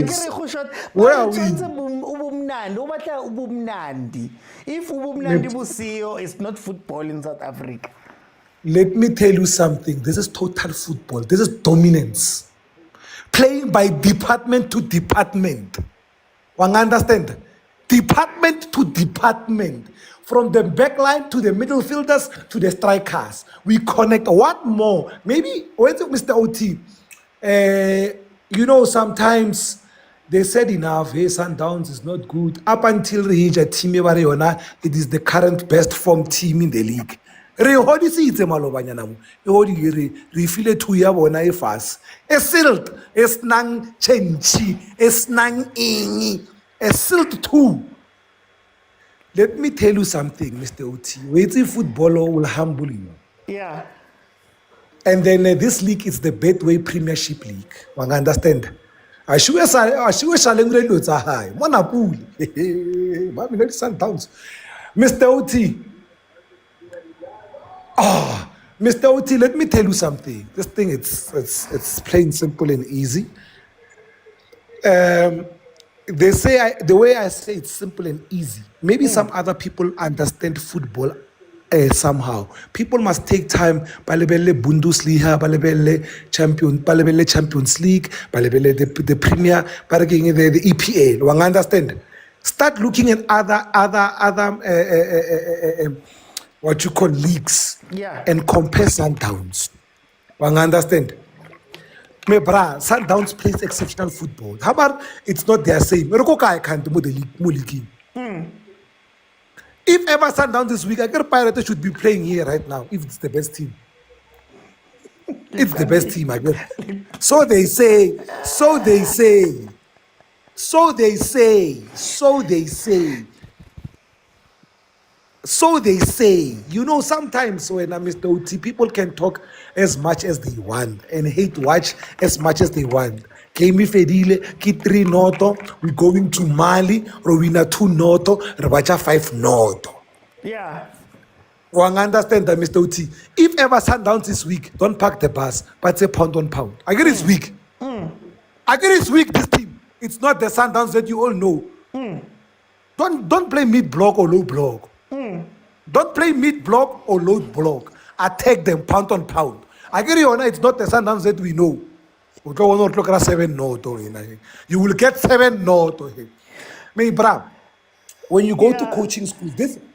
Where are we? If ubumnandi busiyo, it's not football in South Africa. Let me tell you something. This is total football. This is dominance. Playing by department to department. One understand? Department to department. From the back line to the middle fielders to the strikers. We connect. What more? Maybe, wait, Mr. OT. You know, sometimes they said enough. Hey, Sundowns is not good. Up until reach a team, it is the current best form team in the league. Re hodi si itse malobanya namu e hodi re file 2 ya bona e fast e silt es nang chenchi es nang ingi e silt 2. Let me tell you something, Mr. OT. Wait, football will humble you. Yeah. And then this league is the Betway Premiership League. You understand? I sure Shalengre are high. Monapul. Mamelodi Sundowns. Mr. OT. Mr. OT, let me tell you something. This thing, it's plain simple and easy. They say the way I say it's simple and easy. Maybe some other people understand football somehow. People must take time. Balebele Bundesliga, balebele Champions League, balebele the Premier, balebele the EPL. You understand? Start looking at other what you call leagues, and compare Sundowns. You understand? Me bra, Sundowns plays exceptional football. How about it's not their same? If ever Sundowns this week, I get Pirates should be playing here right now. If it's the best team, it's the best team. I guess. So they say. So they say. So they say. So they say. So they say. You know, sometimes when I'm Mr. OT, people can talk as much as they want and hate watch as much as they want. Kemi Fedile, Kitri Noto, we're going to Mali, Rowena 2 Noto, Rabacha 5 Noto. Yeah. One understand that, Mr. OT. If ever Sundowns this week, don't pack the bus, but say pound on pound. I get it's weak. I get it's weak, this team. It's not the Sundowns that you all know. Don't play mid block or low block. Don't play mid block or low block. Attack them pound on pound. I get you, it's not the Sundowns that we know. You will get 7 no to him. Me, bra, when you go to coaching school,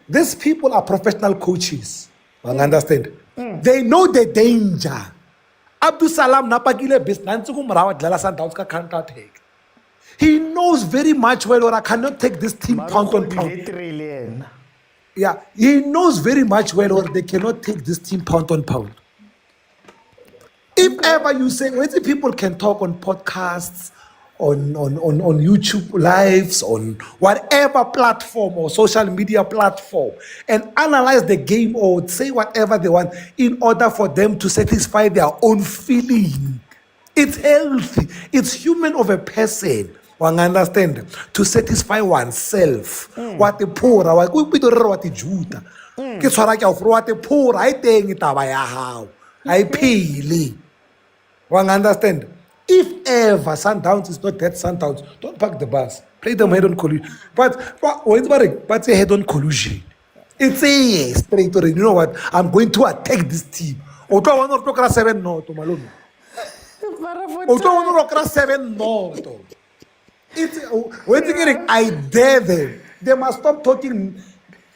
these people are professional coaches. You understand? They know the danger. Abdul Salam Napagile Sundowns. He knows very much well, or I cannot take this team pound on pound. Yeah, he knows very much well, or they cannot take this team pound on pound. If ever you say, when the people can talk on podcasts, on YouTube lives, on whatever platform or social media platform, and analyze the game or say whatever they want in order for them to satisfy their own feeling. It's healthy. It's human of a person. One understand to satisfy oneself. What the poor, what the juta. Ke tshwara ke ofro what the poor. I teng taba ya hao. I phele. One understand. If ever Sundowns is not that Sundowns, don't park the bus. Play them head on collusion. But it's a head on collusion. It's a straight or you know what? I'm going to attack this team. Oto one or to 7 no to Malone. Oto one or 7 no to. It's when you getting I dare them. They must stop talking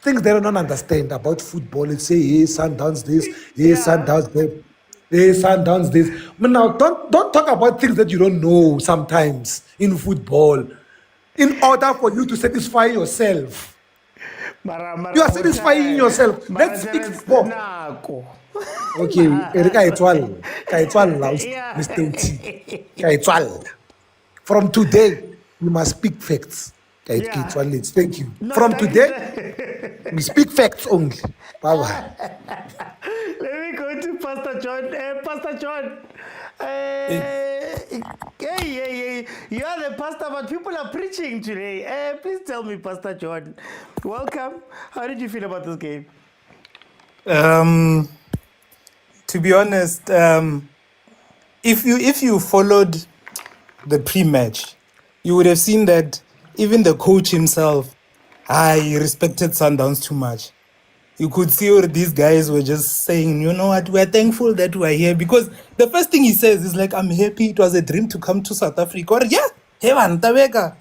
things they don't understand about football. And say, hey, Sundowns this, hey, Sundowns that. Hey, Sundowns this. But now, don't talk about things that you don't know sometimes in football. In order for you to satisfy yourself. You are satisfying yourself. Let's speak sport. Okay, Erika Etwal, Mr. Uti. From today, we must speak facts. Thank you. From today, we speak facts only. Bye-bye. Let me go to Pastor John. Pastor John. You are the pastor, but people are preaching today. Please tell me, Pastor John. Welcome. How did you feel about this game? To be honest, if you followed the pre-match, you would have seen that even the coach himself, he respected Sundowns too much. You could see all these guys were just saying, you know what, we're thankful that we're here. Because the first thing he says is like, I'm happy it was a dream to come to South Africa. Or, yeah, hey man, Tabeka.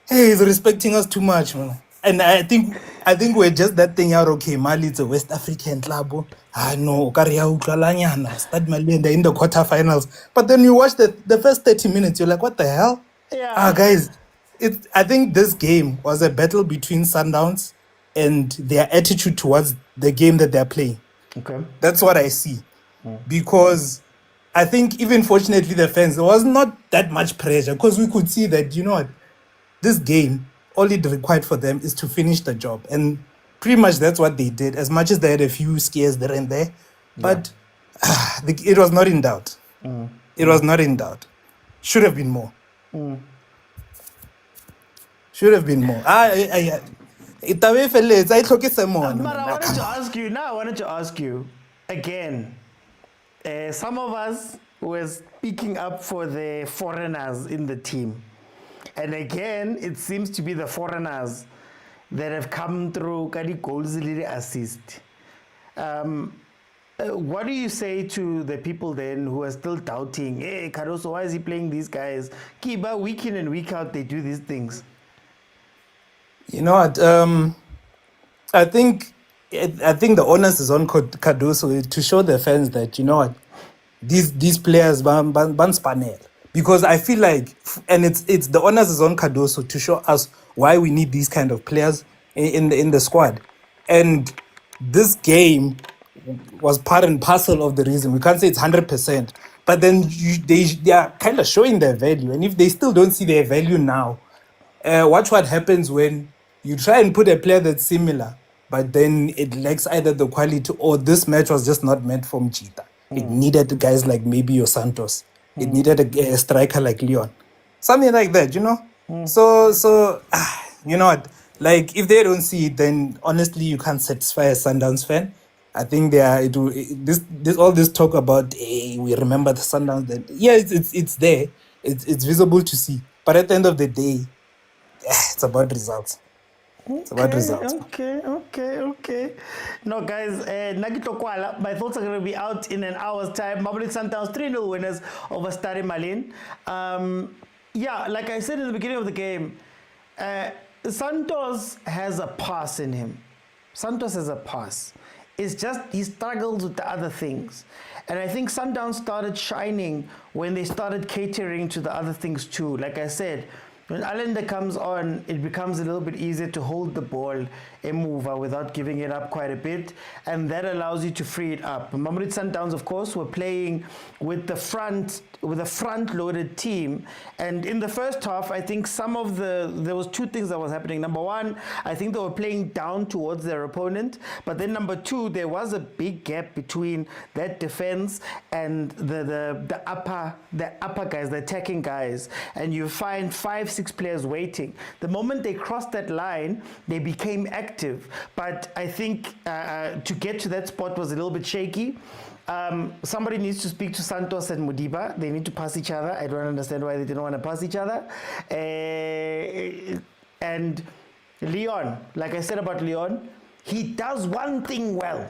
Hey, he's respecting us too much, man. And I think we're just that thing out, okay, Mali, it's a West African club. No, STADE MALIEN, they're in the quarterfinals. But then you watch the first 30 minutes, you're like, what the hell? Yeah. Guys, I think this game was a battle between Sundowns and their attitude towards the game that they're playing. Okay. That's what I see. Because I think even fortunately the fans, there was not that much pressure because we could see that, you know what, this game, all it required for them is to finish the job. And pretty much that's what they did, as much as they had a few scares there and there. But it was not in doubt. It was not in doubt. Should have been more. Should have been more. But I wanted to ask you, now I wanted to ask you, again, some of us were speaking up for the foreigners in the team. And again, it seems to be the foreigners that have come through Kadi goals assist. What do you say to the people then who are still doubting, hey, Caruso, why is he playing these guys? Kiba, week in and week out, they do these things. You know what? I think the onus is on Cardoso to show the fans that, you know what, these players ban spanel. Because I feel like, and it's the onus is on Cardoso to show us why we need these kind of players in the squad. And this game was part and parcel of the reason. We can't say it's 100%, but then they are kind of showing their value. And if they still don't see their value now, watch what happens when you try and put a player that's similar, but then it lacks either the quality or this match was just not meant for Mchita. It needed guys like maybe your Santos. It needed a striker like Leon. Something like that, you know? So you know what? Like, if they don't see it, then honestly, you can't satisfy a Sundowns fan. I think all this talk about, hey, we remember the Sundowns. It's there. It's visible to see. But at the end of the day, it's about results. It's about results. Okay. No, guys, my thoughts are going to be out in an hour's time. Mamelodi Sundowns 3-0 winners over STADE Malien. Like I said in the beginning of the game, Santos has a pass in him. Santos has a pass. It's just he struggles with the other things. And I think Sundowns started shining when they started catering to the other things too. Like I said, When Allende comes on, it becomes a little bit easier to hold the ball and move without giving it up quite a bit, and that allows you to free it up. Mamelodi Sundowns, of course, were playing with a front-loaded team, and in the first half, I think there was two things that was happening. Number one, I think they were playing down towards their opponent, but then number two, there was a big gap between that defense and the upper guys, the attacking guys, and you find 5-6 players waiting. The moment they crossed that line, they became active, but I think to get to that spot was a little bit shaky. Somebody needs to speak to Santos and Modiba. They need to pass each other. I don't understand why they didn't want to pass each other. And Leon, like I said about Leon, he does one thing well.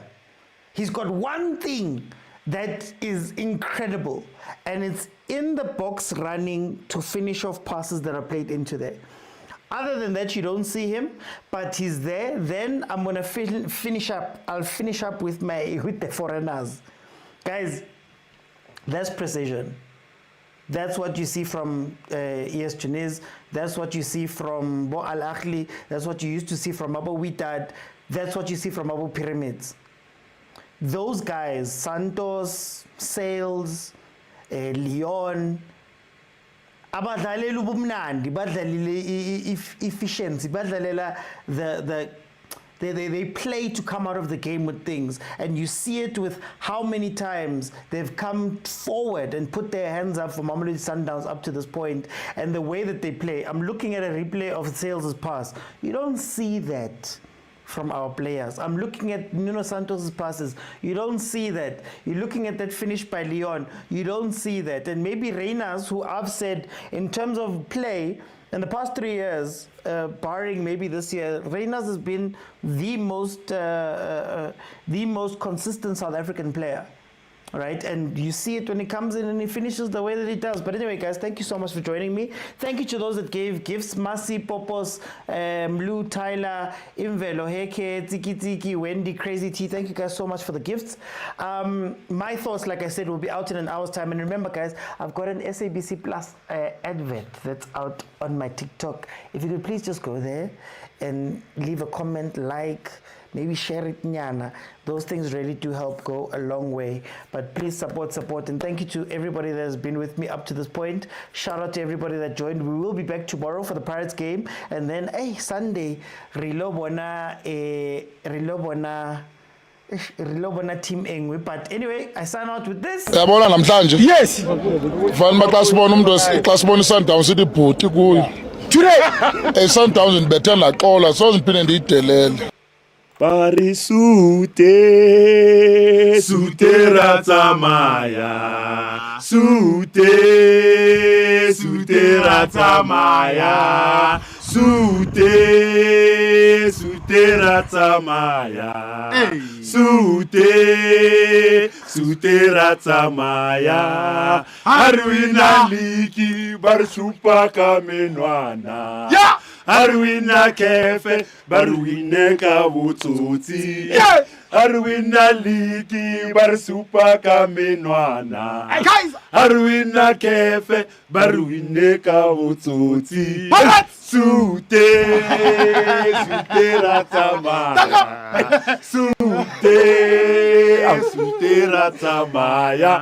He's got one thing that is incredible, and it's in the box running to finish off passes that are played into there. Other than that, you don't see him, but he's there. Then I'm gonna finish up. I'll finish up with the foreigners, guys. That's precision. That's what you see from ES Tunis. That's what you see from Bo Al Ahly. That's what you used to see from Abu Witad. That's what you see from Abu Pyramids. Those guys, Santos, Sales, Leon, abadlalela ubumnandi, badlalile efficiency, badlalela they play to come out of the game with things, and you see it with how many times they've come forward and put their hands up for Mamelodi Sundowns up to this point, and the way that they play. I'm looking at a replay of Sales' pass. You don't see that from our players. I'm looking at Nuno Santos' passes. You don't see that. You're looking at that finish by Leon. You don't see that. And maybe Reina's, who I've said in terms of play, in the past 3 years, barring maybe this year, Reina's has been the most consistent South African player. Right, and you see it when he comes in and he finishes the way that he does. But anyway, guys, thank you so much for joining me. Thank you to those that gave gifts: Masi, Popos, Lou, Tyler, Imvelo, Heke, Tiki Tiki, Wendy, Crazy T. Thank you guys so much for the gifts. My thoughts, like I said, will be out in an hour's time. And remember, guys, I've got an SABC Plus advert that's out on my TikTok. If you could please just go there and leave a comment, like, maybe share it, nyana. Those things really do help go a long way. But please support, and thank you to everybody that has been with me up to this point. Shout out to everybody that joined. We will be back tomorrow for the Pirates game, and then Sunday, Rilobona team engwe. But anyway, I sign out with this. Yabona namhlanje. Yes. Fanele xa sibona umuntu xa sibona iSundowns idibhuti kuyo. Today, iSundowns ndibethe laqola so ngiphinde ndiyidelele. Parisute, sute ratamaya, sute ratamaya, sute ratamaya, sute ratamaya, arwina liki barsupa kamenwana. Yeah! Arwina kefe, barwine kabututi. Arwina liki, barsupa kamenwana. Arwina kefe, barwine kabututi. Sute ratamaya. Sute ratamaya.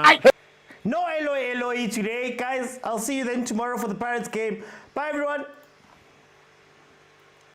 No Eloi today, guys. I'll see you then tomorrow for the Pirates game. Bye, everyone.